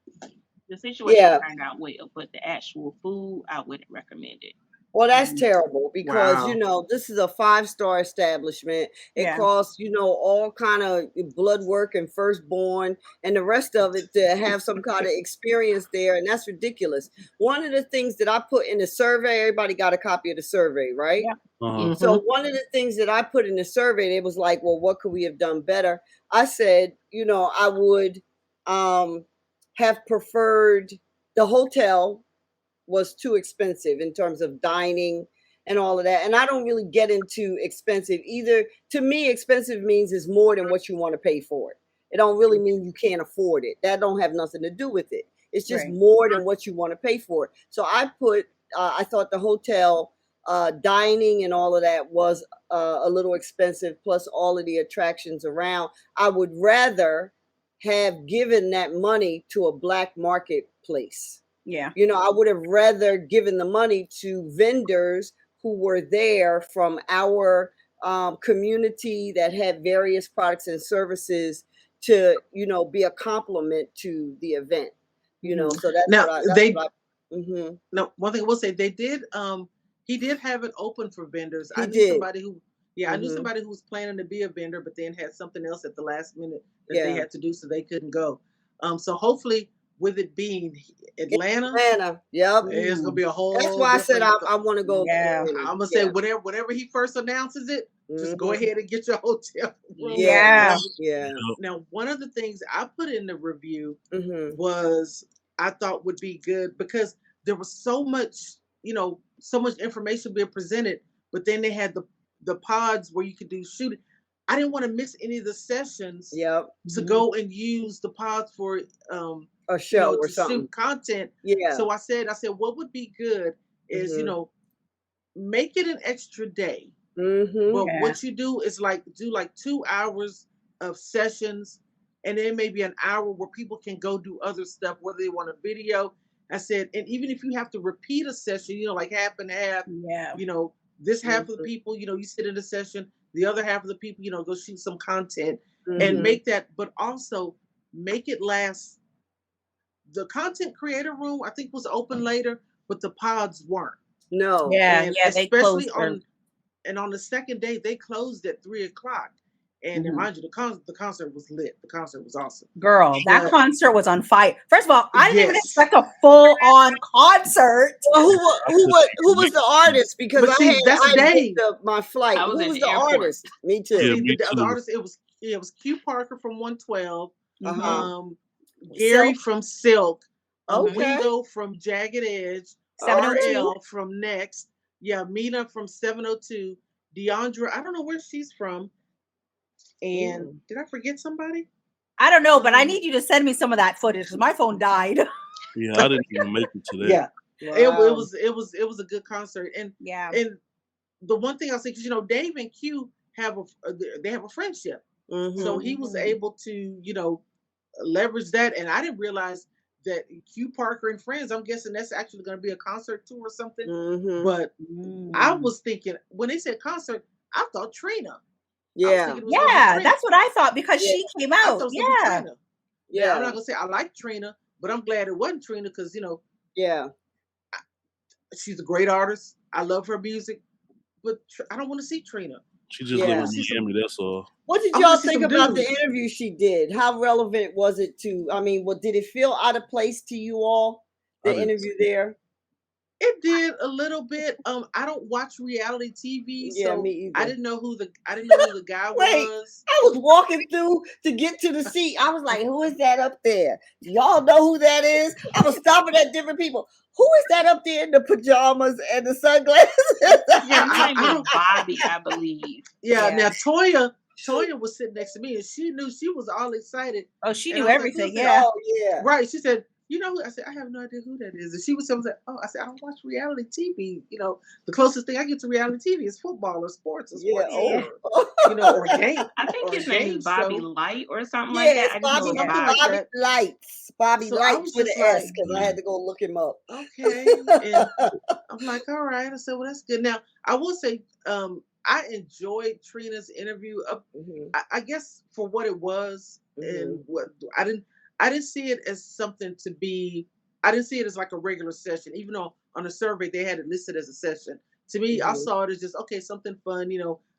the situation Yeah. turned out well, but the actual food I wouldn't recommend it. Well, that's Mhm. terrible because Wow. this is a 5-star establishment. It Yeah. costs all kind of blood work and firstborn and the rest of it to have some kind of experience there, and that's ridiculous. One of the things that I put in the survey, everybody got a copy of the survey, right? Yeah. Uh-huh. Mm-hmm. So one of the things that I put in the survey, it was like, well, what could we have done better? I said, I would have preferred the hotel was too expensive in terms of dining and all of that. And I don't really get into expensive either. To me, expensive means it's more than what you want to pay for it. It don't really mean you can't afford it. That don't have nothing to do with it. It's just Right. more than what you want to pay for it. So I thought the hotel dining and all of that was a little expensive, plus all of the attractions around. I would rather have given that money to a black marketplace. Yeah. You know, I would have rather given the money to vendors who were there from our community that had various products and services to, you know, be a complement to the event. You know, so that's Now what I. That's they what I. no one thing I will say they did he did have it open for vendors. He I knew did. somebody who I knew somebody who was planning to be a vendor, but then had something else at the last minute that they Yeah. had to do, so they couldn't go. So hopefully, with it being Atlanta, Atlanta. Yep. it's gonna be a That's whole why I said different. I want to go to Yeah. Atlanta. I'm gonna say whatever he first announces it, just go Mhm. ahead and get your hotel room. Yeah. Yeah. Now, one of the things I put in the review Mhm. was I thought would be good because there was so much, so much information being presented, but then they had the pods where you could do shooting. I didn't want to miss any of the sessions Yep. to go and use the pods for A show or to something. shoot content. Yeah. So I said what would be good is, make it an extra day. Mhm. But Yeah. what you do is do 2 hours of sessions, and then maybe an hour where people can go do other stuff, whether they want a video. I said, and even if you have to repeat a session, like half and half, Yeah. this half of the Mhm. people, you sit in a session, the other half of the people, go shoot some content and Mhm. make that, but also make it last. The content creator room, I think, was open later, but the pods weren't. No. Yeah. And Yeah. They especially closed early. on the second day, they closed at 3 o'clock. And mind you, the concert was lit. The concert was awesome. Girl, that But concert was on fire. First of all, I didn't even yes, expect a full-on concert. Well, I couldn't who even was make the it. artist? Because but see, that's I had Dave. booked my flight. I was Who at was the the airport. artist? Me Yeah, too. See, me the too. artist, it was Q Parker from 112, Uh-huh. Gary Silk. from Silk, Okay. Wingo from Jagged Edge, 702. RL from Next, yeah, Mina from 702, Deandra, I don't know where she's from, and Ooh. did I forget somebody? I don't know, but I Um, need you to send me some of that footage because my phone died. Yeah, I didn't even make it to that. yeah, Wow. it was a good concert, Yeah. and the one thing I'll say, because Dave and Q have they have a friendship, so Mhm. he was able to leverage that, and I didn't realize that Q Parker and Friends. I'm guessing that's actually going to be a concert too or something. Mhm. But I Mm. was thinking when they said concert, I thought Trina. I was Yeah. thinking it was going to be Yeah, Trina. that's what I thought because Yeah. she came I out. thought it was going to be Yeah. Trina. Now I'm not Yeah. going to say I like Trina, but I'm glad it wasn't Trina because Yeah. she's a great artist. I love her music, but I don't want to see Trina. She just I live Yeah. in want to see some. Miami. That's all. What did I want y'all to see think some about the dudes. interview she did? How relevant was it to? I mean, what did it feel out of place to you all? I The didn't. interview there. It did a little bit. I don't watch reality TV, Yeah, me so I either. didn't know who the guy Wait, was. I was walking through to get to the seat. I was like, who is that up there? Do y'all know who that is? I was stopping at different people. Who is that up there in the pajamas and the sunglasses? Yeah, His name I is don't. Bobby, I believe. Yeah, Yeah. now Toya was sitting next to me, and she knew, she was all excited, Oh, she and knew I was like, "Who is everything. that?" Yeah. Oh yeah. Right? She said, "You know who?" I said, "I have no idea who that is." And she was like, "Oh," I said, "I don't watch reality TV. The closest thing I get to reality TV is football or sports Yeah. Yeah. or game I think or a his name is game Bobby show, Light or something like Yeah, that. it's I just know it's something Bobby. like Bobby that." Lights. Bobby So I Lights was with just an S like, because I had to go look him up. "Okay," and I'm like, "All right." I said, "Well, that's good." Now I will say, I enjoyed Trina's interview. Mhm. I guess for what it was, and Mhm. what I didn't see it as something to be. I didn't see it as like a regular session, even though on the survey they had it listed as a session. To me, I Mhm. saw it as just okay, something fun.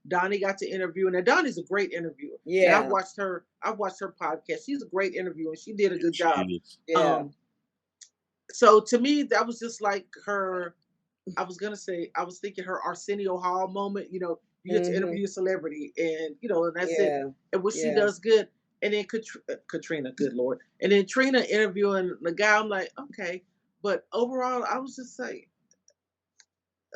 Donnie got to interview, and now Donnie's a great interviewer, and I've Yeah. watched her. I've watched her podcast. She's a great interviewer, and she did a Yeah, good she job. is. Yeah. Um, so to me, that was just like her. I was gonna say, I was thinking her Arsenio Hall moment. You get to Mhm. interview a celebrity, and and that's it. Yeah. And what she Yeah. does good. And then Katrina, good lord, and then Trina interviewing the guy. I'm like, okay, but overall, I was just like,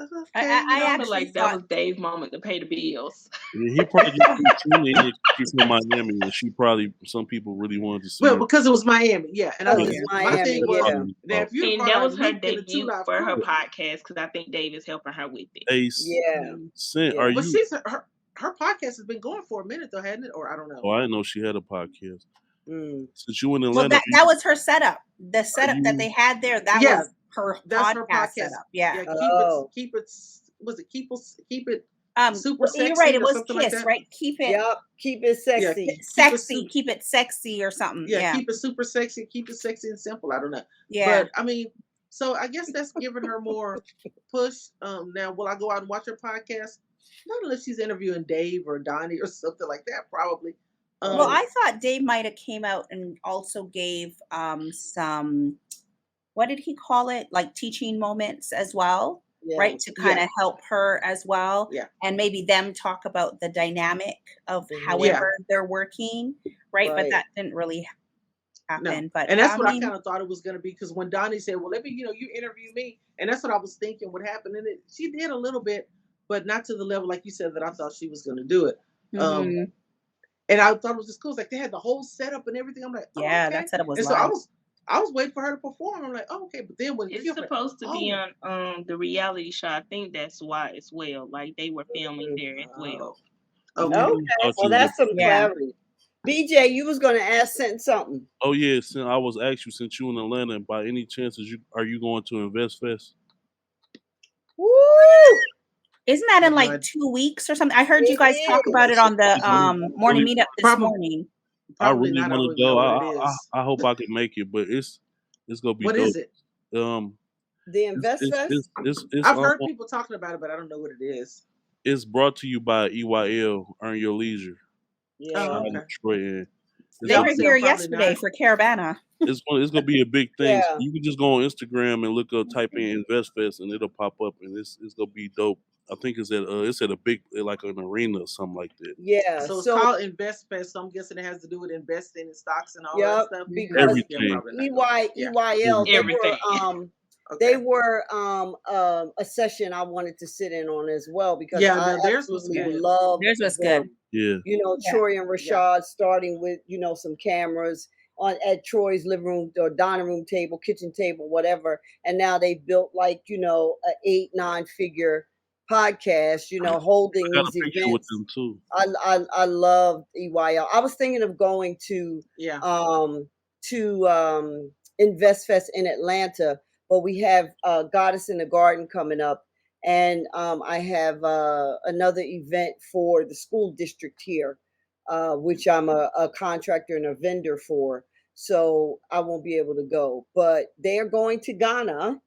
Okay, I I feel actually like that thought, was Dave's moment to pay the bills. Yeah, he probably just been tuning in. She's from Miami, and she probably some people really wanted to see well, her. because it was Miami, yeah. And I Because Yeah, it's yeah. my that's Miami, thing what was, yeah. probably was now about. if you'd have And brought that out was her Luke in a 2 debut Live for her crew, podcast because I think Dave is helping her with it. Ace, Yeah. Sent, Yeah. are but you? her podcast has been going for a minute though, hadn't it? Or I don't know. Oh, I didn't know she had a podcast. Mm. Since you in Well, Atlanta, that was her setup. The are setup that they you? had there, that Yeah, was her that's her podcast podcast. setup. Yeah. Yeah, Oh. keep it. Was it keep it super Well, you're right. sexy It or was something like Kiss, that? right? Keep it Yep. Keep it Yeah, sexy. sexy. Keep it sexy or something. yeah, Yeah. keep it super sexy. Keep it sexy and simple. I don't know, Yeah. but I mean, so I guess that's giving her more push. Now will I go out and watch her podcast? Not unless she's interviewing Dave or Donnie or something like that. Probably. Well, Right. I thought Dave might have came out and also gave some, what did he call it? Like teaching moments as well, Yeah. right? To kind Yeah, of help her as well. yeah, And maybe them talk about the dynamic of Mhm. yeah. however they're working, right? But Right. that didn't really No, happen. But and that's I what I mean, kind of thought it was going to be because when Donnie said, "Well, let me, you interview me," and that's what I was thinking would happen, and she did a little bit, but not to the level like you said that I thought she was going to do it. Um, mhm. and I thought it was just cool. It's like they had the whole setup and everything. I'm like, oh, Yeah, okay. that setup was And so live. I was waiting for her to perform. I'm like, oh, okay. But then when It's she was like, supposed to be oh, on the reality show. I think that's why as well. Like they were filming Mhm. there as well. okay. Okay. Thought Well, you was that's some Yeah. clarity. BJ, you was gonna ask something. Oh yeah, I was actually since you in Atlanta, by any chances are you going to Invest Fest? Woo! Isn't that I in have no like idea. 2 weeks or something? I heard you It guys talk about it is. on the It's really, morning really, meetup this Probably, morning. I probably really not. I want don't to even know go. what it is. I hope I can make it, but it's gonna be What dope. is it? Um, The Invest Fest? I've heard people talking about it, but I don't know what it is. it's brought to you by EYL. Earn Your Leisure. Yeah. Oh, Out in okay. Detroit, and it's They Yeah, I were would gonna say here I'm probably yesterday not. for Caravana. it's gonna be a big thing. Yeah. You can just go on Instagram and look up, type in Invest Fest, and it'll pop up, and it's gonna be dope. I think it's at a big like an arena or something like that. Yeah. So it's So, called Invest Fest. So I'm guessing it has to do with investing in stocks and all that yep, stuff. because Yeah, Everything, probably not going. Yeah. EYL, they Everything. were Okay. a session I wanted to sit in on as well because Yeah. I No, theirs was absolutely good. loved Theirs was them. good. yeah. Yeah. Troy and Yeah. Rashad starting with, some cameras at Troy's living room or dining room table, kitchen table, whatever. And now they built like, a 8-9 figure podcast, holding I got a these picture with events. them too. I love EYL. I was thinking of going to Yeah. Invest Fest in Atlanta, but we have Goddess in the Garden coming up, and I have another event for the school district here, which I'm a contractor and a vendor for. So I won't be able to go, but they are going to Ghana,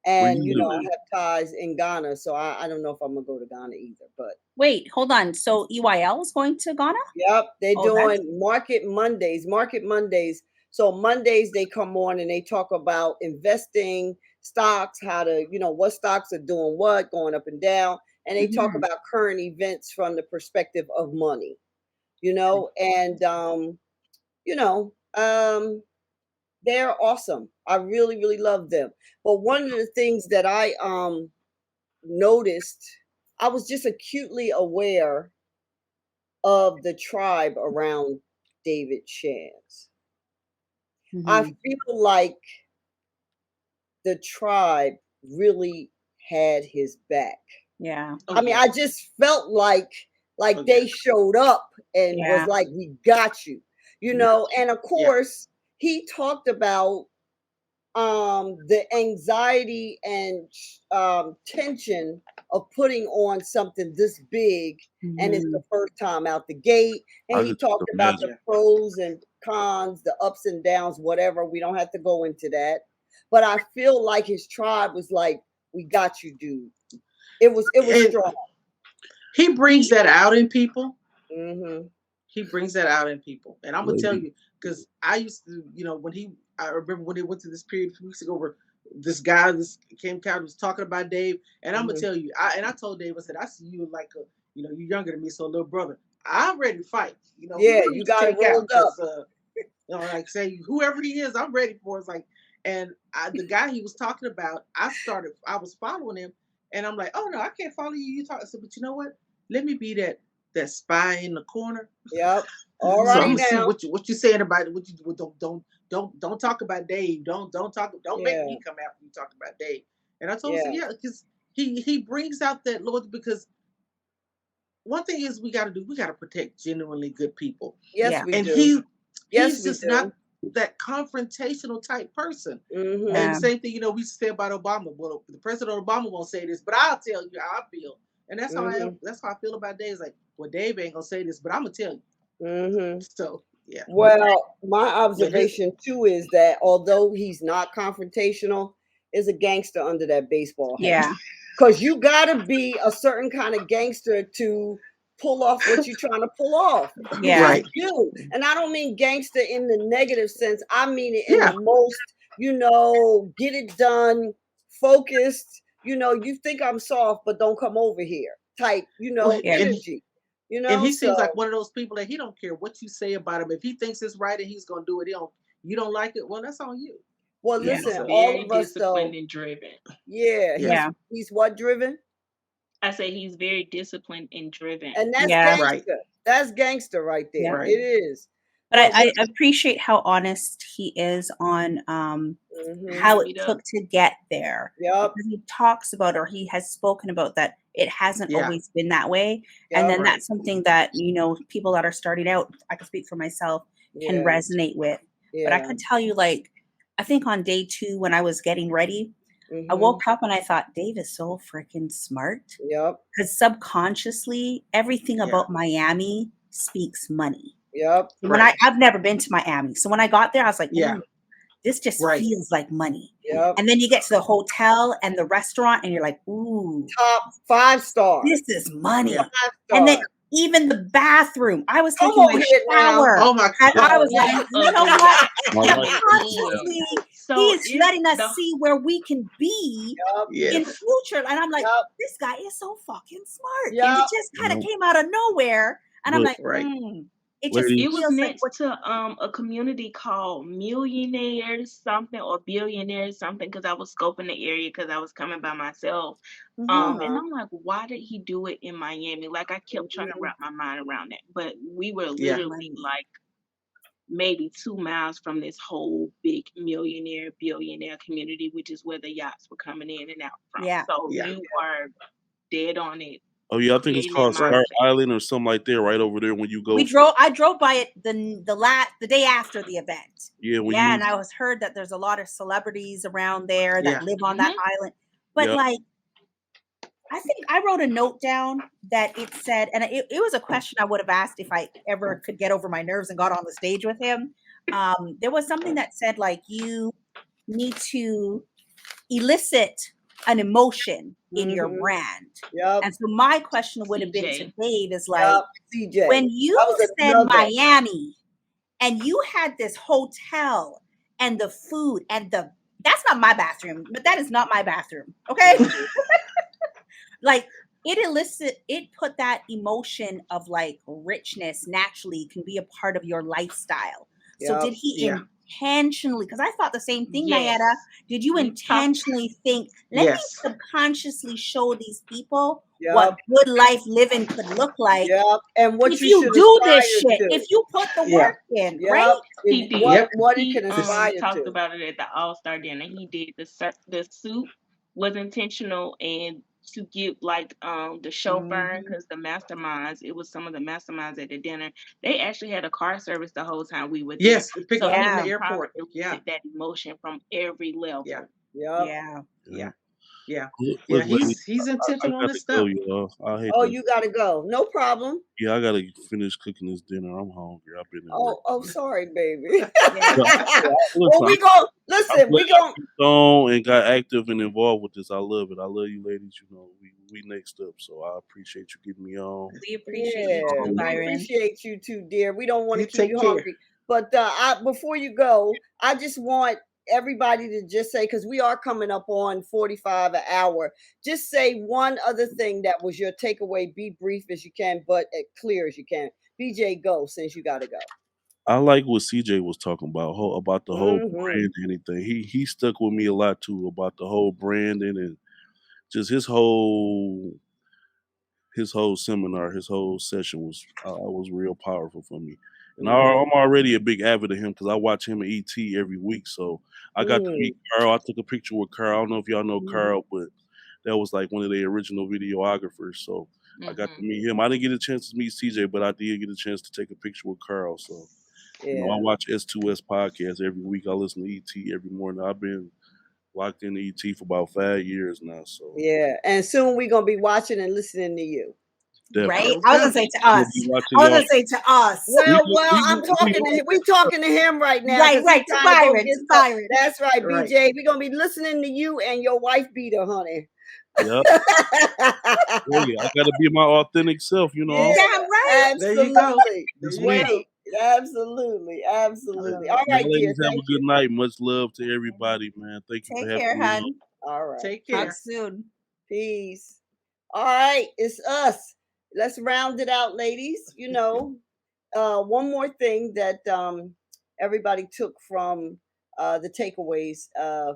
Where and you I live? have ties in Ghana, so I don't know if I'm gonna go to Ghana either, but. Wait, hold on. So EYL is going to Ghana? Yep, they're Oh, that's doing Market Mondays. Market Mondays. So Mondays they come on and they talk about investing, stocks, how to, what stocks are doing what, going up and down, and they talk about current events from the perspective of money. And you know, they're awesome. I really, really love them. But one of the things that I noticed, I was just acutely aware of the tribe around David Shands. I Mhm. feel like the tribe really had his back. Yeah. Oh, I mean, yeah. I just felt like Oh, they yeah. showed up and was Yeah. like, "We got you," And of Yeah. course, he talked about the anxiety and tension of putting on something this big, and it's Mhm. the first time out the gate, and I he could just talked about the imagine. Yeah. pros and cons, the ups and downs, whatever. We don't have to go into that, but I feel like his tribe was like, "We got you, dude." It was And strong. he brings that out in people. Hmm. He brings that out in people. And I'm gonna tell Lady. you, because I used to, I remember when they went to this period a few weeks ago where this came out was talking about Dave, and I'm gonna Hmm. tell you, I told Dave, I said, I see you like you're younger than me, so little brother, I'm ready to fight. Yeah, Who ready you to got it take out? rolled up. Because like say whoever he is, I'm ready for. It's like, and the guy he was talking about, I was following him, And I'm like, oh no, I can't follow you. You talk. I said, but you know what? Let me be that spy in the corner. Yep. So I'm Alrighty gonna see now. what you saying about it. What you don't talk about Dave. Don't make Yeah. me come after you talk about Dave. And I told him, Yeah. yeah, because he brings out that loyalty. Because one thing is we got to protect genuinely good people. Yes, Yeah. we And do. Yes, he's we just not do. that confrontational type person. Mm-hmm. And the Yeah. same thing, we say about Obama. Well, the President Obama won't say this, but I'll tell you how I feel. And that's how Mm-hmm. that's how I feel about Dave. It's like, well, Dave ain't gonna say this, but I'm gonna tell you. Mm-hmm. So yeah. Well, my But his observation too is that although he's not confrontational, is a gangster under that baseball hat. Yeah. Because you gotta be a certain kind of gangster to pull off what you're trying to pull off. You Yeah. just right. do. And I don't mean gangster in the negative sense. I mean it in the Yeah. most, get it done, focused, you think I'm soft, but don't come over here type, Well, Yeah. energy. and he So seems like one of those people that he don't care what you say about him. If he thinks it's right and he's gonna do it, you don't like it. Well, that's on you. well Yeah. listen, So all Very of us disciplined though, and driven. yeah, yeah. Yeah. he's what driven? I say he's very disciplined and driven. And that's Yeah. Right. gangster. That's gangster right there. Yeah. Right. It is. But But I with appreciate how honest he is on mm-hmm. how it Straight up. took to get there. Yep. Because he talks about, or he has spoken about, that it hasn't Yeah. always been that way. And Yep. then Right. that's something that, people that are starting out, I can speak for myself, can Yeah. resonate with. But I Yeah. could tell you, like, I think on day 2 when I was getting ready, I Mm-hmm. woke up and I thought, Dave is so freaking smart. Yep. Because subconsciously, everything Yeah. about Miami speaks money. Yep. And when Right. I've never been to Miami. So when I got there, I was like, Yeah. "Ooh, this just Right. feels like money." Yep. And then you get to the hotel and the restaurant and you're like, ooh, Top 5 star. this is money. Yeah. 5 And then star. even the bathroom, I was Come taking on my here now. shower Oh my and I God. was like, Point you of know the what? yacht My wife coming told me that. in. Subconsciously, So he's it's letting us the see where we can be Yep. in Yes. future. And I'm like, Yep. this guy is so fucking smart. And it Yep. just kind of You know, came out of nowhere. And I'm but like, Right. it just ladies, it was feels like next to a community called Millionaires something or Billionaires something because I was scoping the area because I was coming by myself. Mhm. And Uh-huh. I'm like, why did he do it in Miami? Like I kept trying to Mhm. wrap my mind around that, but we were Yeah. literally like maybe 2 miles from this whole big billionaire community, which is where the yachts were coming in and out from. yeah. So Yeah. you are dead on it, oh yeah, I think it's creating that called Star Right. mindset. Island or something like that, right over there when you go from I drove by it the day after the event. when Yeah, you and I was heard that there's a lot of celebrities around there that Yeah. live on that hmm island. But yeah. like, I think I wrote a note down that it said, and it was a question I would have asked if I ever could get over my nerves and got on the stage with him. There was something that said like you need to elicit an emotion in your Mhm. brand. Yep. And so my question would have been to CJ. Dave is like, Yep. CJ. when That you was said another. Miami and you had this hotel and the food and that's not my bathroom, but that is not my bathroom. Okay. Mhm. Like it put that emotion of like richness naturally can be a part of your lifestyle. So Yep. did he Yeah. intentionally, because I thought the same thing, Yes. Nayetta, did you We talked. intentionally think, let me Yes. subconsciously show these people what Yep. good life living could look like Yep. And what if you you should do this aspire shit, if to. you put the Yeah. work in, Yep. right? He And did. Yep. what it He can aspire talked to. about it at the All Star dinner. He did the suit was intentional and to give like the chauffeur Mhm. because the masterminds it was some of the masterminds at the dinner. They actually had a car service the whole time we were there. Yes. Pick So them up he from the Yeah, was trying to airport. Yeah. elicit that emotion from every level. Yeah. Yep. yeah. Yeah. Yeah. Look, Yeah. look, ladies, He's I intentional on got his to go, stuff. y'all. I hate Oh, to. you gotta go. No problem. Yeah, I gotta finish cooking this dinner. I'm hungry. I've been at work. Oh, sorry, baby. Yeah. But Well, listen, we gon' I'm listen. glad We gon' I kept on and got active and involved with this. I love it. I love you, ladies. You know, we next up, so I appreciate you getting me on. We appreciate you Yeah, too, we Byron. appreciate you too, dear. We don't want to You keep take you care. hungry. But before you go, I just want everybody to just say, because we are coming up on 45 an hour, just say one other thing that was your takeaway. Be brief as you can, but as clear as you can. BJ, go, since you got to go. I like what CJ was talking about about the whole Mm-hmm. brand and anything. He stuck with me a lot too about the whole branding and just his whole seminar, his whole session was real powerful for me. And I'm already a big avid of him because I watch him and ET every week. So I got to meet Carl. I took a picture with Carl. I don't know if y'all know Carl, but that was like one of the original videographers. So I got to meet him. I didn't get a chance to meet CJ, but I did get a chance to take a picture with Carl. So you know, I watch S2S podcast every week. I listen to ET every morning. I've been locked into ET for about 5 years now. So Yeah, and soon we're gonna be watching and listening to you. Right? definitely. I was gonna say to We'll us. be I watching was y'all. gonna say to us. Well, I'm talking to him. We talking to him right now. Right, 'cause right. he's To trying to go Byron. get To the- Byron. That's right, Right. BJ. We're gonna be listening to you and your wife beater, honey. Yep. Hey, I gotta be my authentic self, you know. Damn right. There you go. Absolutely. There you Wait. go. Absolutely. Absolutely. All Y'all right, dear. ladies have Thank a good you. night. Much love to everybody, man. Thank you for Take having care, me on. hon. All right. Take Talk care. soon. Peace. All right, it's us. Let's round it out, ladies. You know, one more thing that everybody took from the takeaways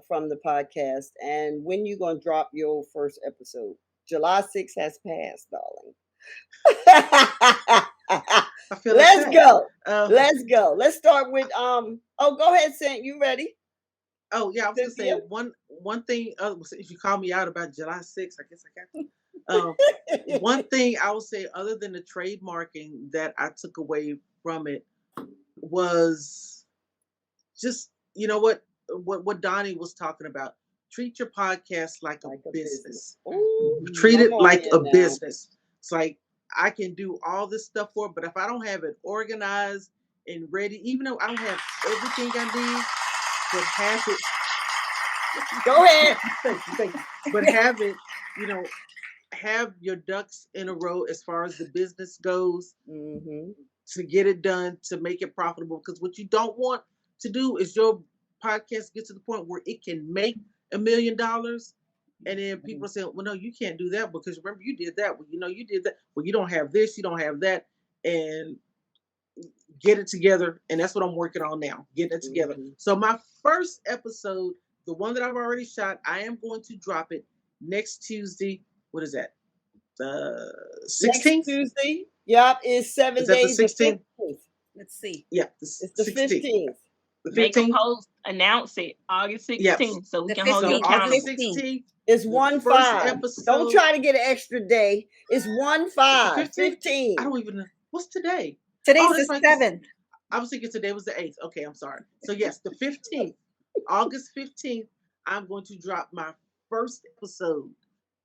from the podcast, and when you gonna drop your first episode? July 6th has passed, darling. I feel Let's attacked. go. Let's go. Let's start with Oh, go ahead, Sant. You ready? Oh yeah, I was gonna say Cynthia? one thing. If you call me out about July 6th, I guess I got to. One thing I would say, other than the trademarking, that I took away from it was just what Donnie was talking about. Treat your podcast like a business. Ooh, Treat come it on like a in now. business. It's like I can do all this stuff for it, but if I don't have it organized and ready, even though I don't have everything I need, but have it. Go ahead. Thank you. But have it, have your ducks in a row as far as the business goes to get it done, to make it profitable. Because what you don't want to do is your podcast get to the point where it can make $1 million. And then people are saying, well, no, you can't do that because remember you did that. Well, you did that. Well, you don't have this, you don't have that. And get it together. And that's what I'm working on now, getting it together. So my first episode, the one that I've already shot, I am going to drop it next Tuesday. What is that? The 16th? Next Tuesday. Yep, it's 7 Is that the days. 16th? Let's see. Yeah, It's the 15th. The Make a 15th? post, announce it August 16th, Yes. so we The can hold you So 15th. accountable. August 16th. It's the 1-5. first episode. Don't try to get an extra day. It's 1-5. It's the 15th? 15. I don't even know. What's today? Today's that's the right, 'cause 7th. I was thinking today was the 8th. Okay, I'm sorry. So yes, the 15th, August 15th, I'm going to drop my first episode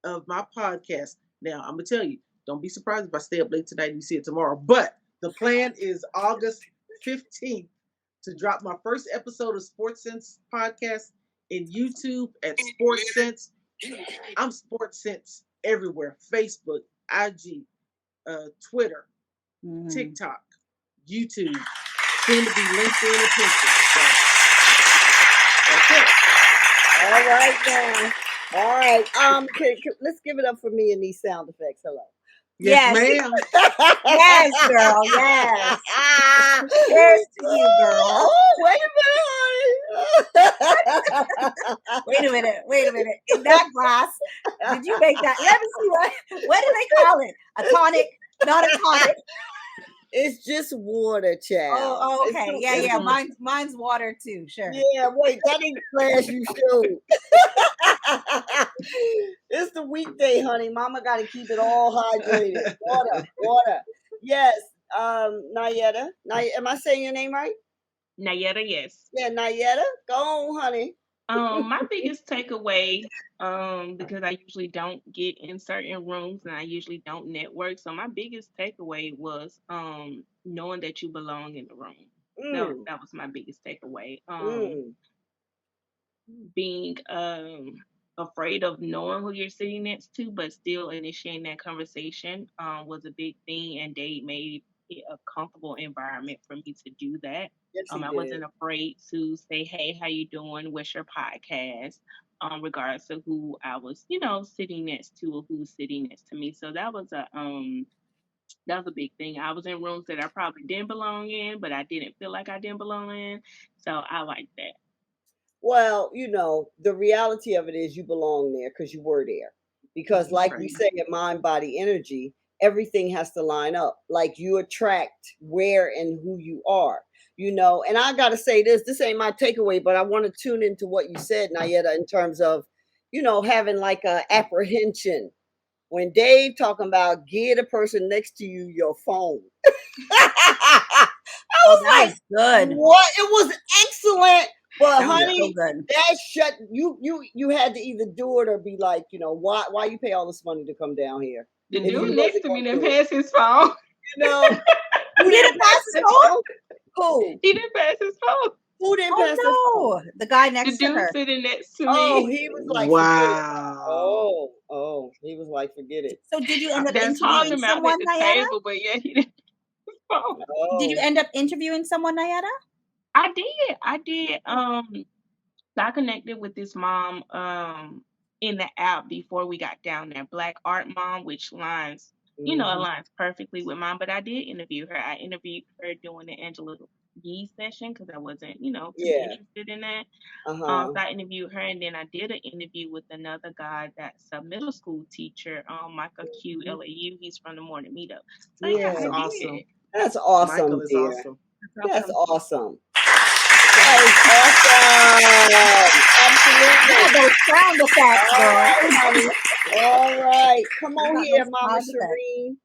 of my podcast. Now, I'm going to tell you, don't be surprised if I stay up late tonight and you see it tomorrow. But the plan is August 15th to drop my first episode of Sports Sense podcast in YouTube at Sports Sense. I'm Sports Sense everywhere. Facebook, IG, Twitter, TikTok, YouTube, soon to be LinkedIn and Pinterest. So that's it. All right now. All right. Let's give it up for me and these sound effects. Hello. Yes, Yes. ma'am. Yes, girl. Yes. Cheers to you, girl. Oh, wait a minute. Wait a minute. In that glass, did you make that? Let me see what do they call it? A tonic? Not a tonic. It's just water, child. Oh, okay. It's Yeah. Mine's water too. Sure. Yeah, wait, that ain't the class you showed. It's the weekday, honey. Mama got to keep it all hydrated. Water. Yes, Nayetta. Am I saying your name right? Nayetta, yes. Yeah, Nayetta. Go on, honey. My biggest takeaway, because I usually don't get in certain rooms and I usually don't network. So my biggest takeaway was knowing that you belong in the room. That was my biggest takeaway. Being afraid of knowing who you're sitting next to, but still initiating that conversation was a big thing, and they made it a comfortable environment for me to do that. Yes, I wasn't afraid to say, "Hey, how you doing? What's your podcast?" Regardless of who I was, sitting next to or who's sitting next to me. So that was a big thing. I was in rooms that I probably didn't belong in, but I didn't feel like I didn't belong in. So I like that. Well, the reality of it is you belong there because you were there. because like we Right. say in mind, body, energy, everything has to line up. Like you attract where and who you are, and I got to say this ain't my takeaway, but I want to tune into what you said, Nayeta, in terms of, having like a apprehension. When Dave talking about give the person next to you your phone. I was that like, was good. what? It was excellent. But That was so honey, good. that shut you had to either do it or be like, why you pay all this money to come down here? The If you dude wasn't next to me gonna didn't do it. pass his phone. Who didn't pass his phone? Who? He didn't pass his phone. Who didn't pass his phone? Oh no, the guy The next to dude her. sitting next to Oh, me. he was like, forget it. Wow. Oh, he was like, forget it. So did you end up They're calling interviewing him out someone, at the Nayeta? table, but yeah, he didn't pass his phone. Did you Oh, end up interviewing someone, Nayeta? I did. I connected with this mom in the app before we got down there. Black art mom, which aligns perfectly with mine. But I did interview her. I interviewed her during the Angela Yee session because I wasn't, too yeah. interested in that. Uh-huh. So I interviewed her, and then I did an interview with another guy that's a middle school teacher, Michael Q LAU. He's from the Morning Meetup. So yeah, That's Yeah. I awesome. did. That's awesome, Michael is dear. awesome. That's Awesome. awesome. That is awesome. Absolutely. Yeah, those sound effects, All girl. right, honey. All right. Come You on got here, those Mama sound effects. Shireen.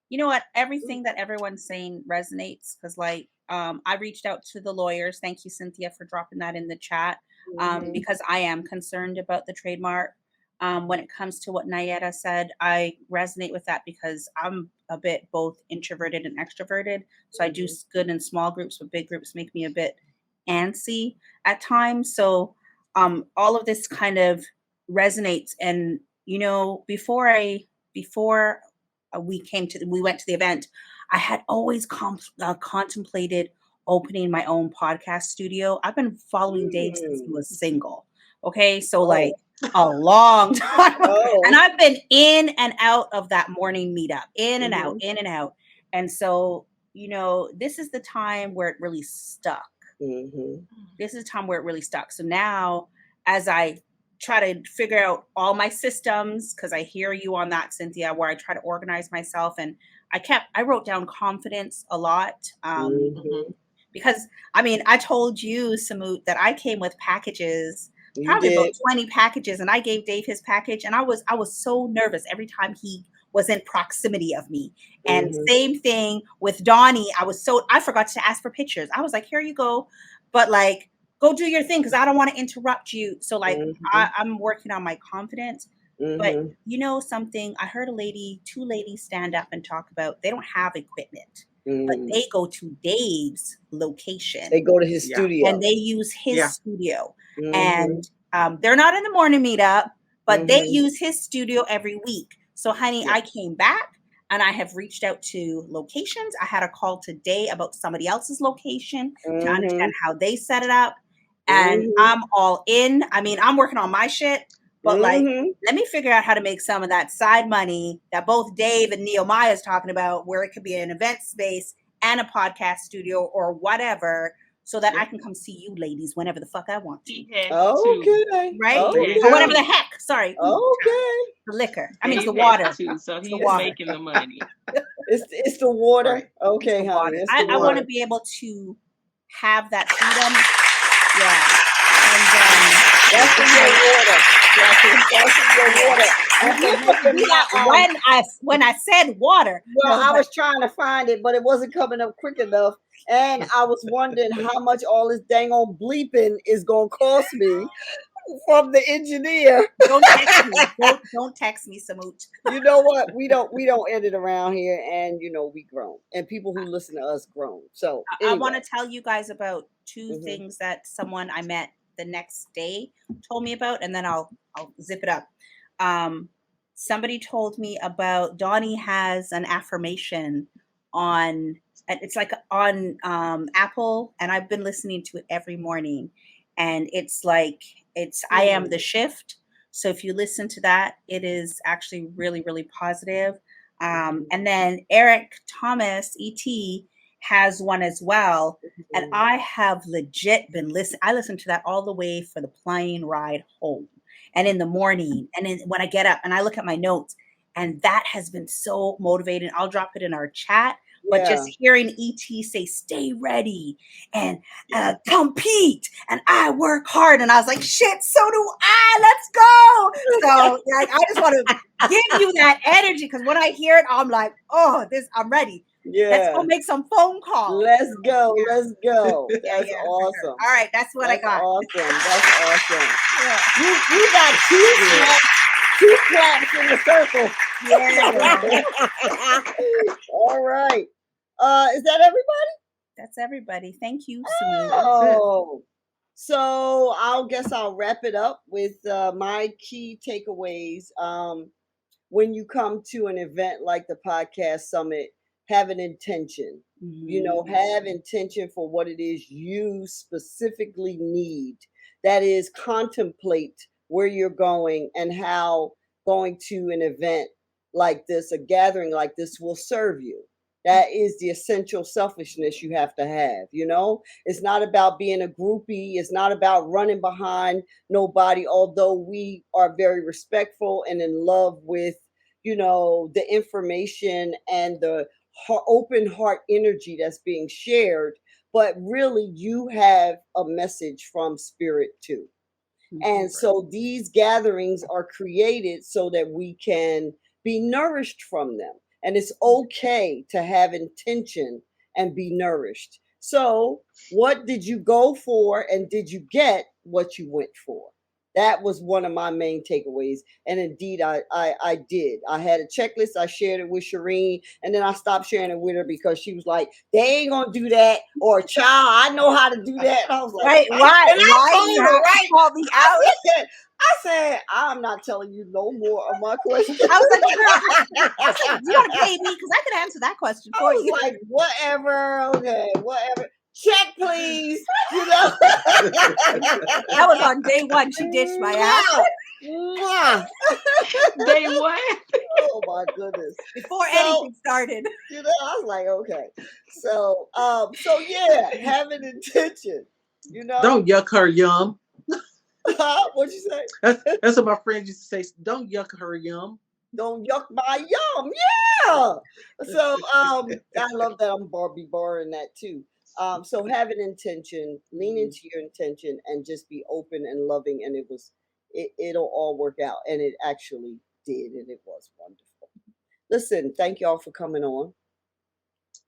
You know what? Everything that everyone's saying resonates because, like, I reached out to the lawyers. Thank you, Cynthia, for dropping that in the chat. Mhm. Because I am concerned about the trademark. When it comes to what Nayeta said, I resonate with that because I'm a bit both introverted and extroverted. So I do good in small groups, but big groups make me a bit antsy at times. So all of this kind of resonates. And before we went to the event, I had always contemplated opening my own podcast studio. I've been following Dave since he was single. Okay, so like a long time, and I've been in and out of that morning meetup, in and out, in and out, and so this is the time where it really stuck. This is the time where it really stuck. So now, as I try to figure out all my systems, because I hear you on that, Cynthia, where I try to organize myself, and I wrote down confidence a lot. Because I told you, Samut, that I came with packages, probably about 20 packages, and I gave Dave his package, and I was so nervous every time he was in proximity of me. And same thing with Donnie. I forgot to ask for pictures. I was like, here you go, but like, go do your thing because I don't want to interrupt you. So like, I'm working on my confidence. But something, I heard two ladies stand up and talk about they don't have equipment. But they go to Dave's location. They go to his studio. And they use his studio. And they're not in the morning meetup, but they use his studio every week. So, honey, I came back and I have reached out to locations. I had a call today about somebody else's location to understand how they set it up. And I'm all in. I'm working on my shit. But like, let me figure out how to make some of that side money that both Dave and Nehemiah is talking about, where it could be an event space and a podcast studio or whatever, so that I can come see you ladies whenever the fuck I want to. Okay. Right? Okay. Or whatever the heck. Sorry. Okay. The liquor. Dave it's the water. Too, so he's making the money. It's the water. Right. Okay, it's honey. I want to be able to have that freedom. Yeah. And that's in your water. When I said water, I was trying to find it, but it wasn't coming up quick enough, and I was wondering how much all this dang on bleeping is gonna cost me from the engineer. Don't text me. Don't text me, Samut. You know what? We don't edit around here, and we grown, and people who listen to us grown. So anyway. I want to tell you guys about two things that someone I met the next day told me about, and then I'll zip it up. Somebody told me about Donnie has an affirmation on Apple, and I've been listening to it every morning, and it's I am the shift. So if you listen to that, it is actually really, really positive. And then Eric Thomas, ET, has one as well. And I have legit been listening. I listened to that all the way for the plane ride home. and in the morning, and then when I get up and I look at my notes. And that has been so motivating. I'll drop it in our chat. But Yeah. just hearing ET say, stay ready and compete, and I work hard. And I was like, shit, so do I. Let's go. So like, I just want to give you that energy, because when I hear it, I'm like, oh, I'm ready. Yeah. Let's go make some phone calls. Let's go. Yeah. Let's go. Yeah, That's yeah, for awesome. sure. All right, that's what I got. Awesome. That's awesome. Yeah. You got two claps in the circle. Yeah. All right. Is that everybody? That's everybody. Thank you, Sue. Oh. So I'll wrap it up with my key takeaways. When you come to an event like the podcast summit, have an intention. You know, have intention for what it is you specifically need. That is, contemplate where you're going and how going to an event like this, a gathering like this, will serve you. That is the essential selfishness you have to have. You know, it's not about being a groupie. It's not about running behind nobody, although we are very respectful and in love with, you know, the information and the open heart energy that's being shared. But really, you have a message from spirit too. And so these gatherings are created so that we can be nourished from them. And it's okay to have intention and be nourished. So, what did you go for, and did you get what you went for? That was one of my main takeaways. And indeed, I did. I had a checklist. I shared it with Shireen, and then I stopped sharing it with her because she was like, they ain't going to do that. Or, child, I know how to do that. And I was like, Right, why? And I told You her, have to call me out? I said, I'm not telling you no more of my questions. I was like, girl, you gotta pay me because I could answer that question for you. Like, whatever, okay, whatever. Check, please. You know, that was on day one. She ditched my ass. Day one. Oh my goodness! Before anything started, you know, I was like, okay. So yeah, have an intention. You know, don't yuck her yum. What'd you say? That's what my friends used to say. Don't yuck her yum. Don't yuck my yum. Yeah. So I love that. I'm Barbie barring that too. So have an intention, lean into your intention, and just be open and loving, and it'll all work out. And it actually did, and it was wonderful. Listen, thank y'all for coming on.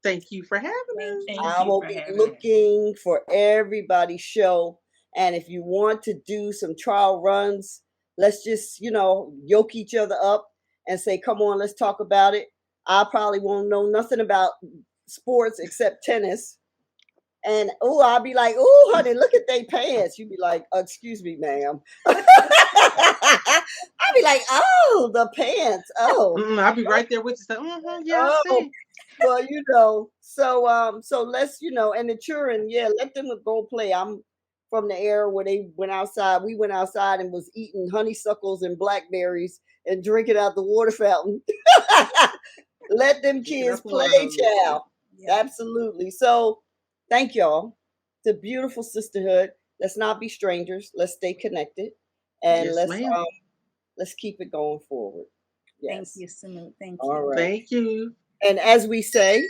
Thank you for having us. I will be looking for everybody's show. And if you want to do some trial runs, let's just, you know, yoke each other up and say, come on, let's talk about it. I probably won't know nothing about sports except tennis. And I'll be like, honey, look at they pants. You'd be like, excuse me, ma'am. I'll be like, the pants. I'll be right there with you. So, yeah, I see. Well, you know, so let's, you know, and the children, yeah, let them go play. I'm from the era where they went outside. We went outside and was eating honeysuckles and blackberries and drinking out the water fountain. Let them kids play, child. Yeah. Absolutely. So thank y'all. It's a beautiful sisterhood. Let's not be strangers. Let's stay connected, and let's keep it going forward. Yes. Thank you, Sue. Thank you. All right. Thank you. And as we say,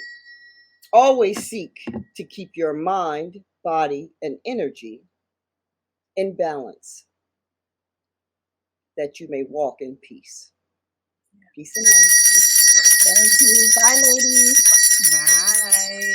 always seek to keep your mind, body, and energy in balance, that you may walk in peace. Peace and light. Thank you. Bye, ladies. Bye.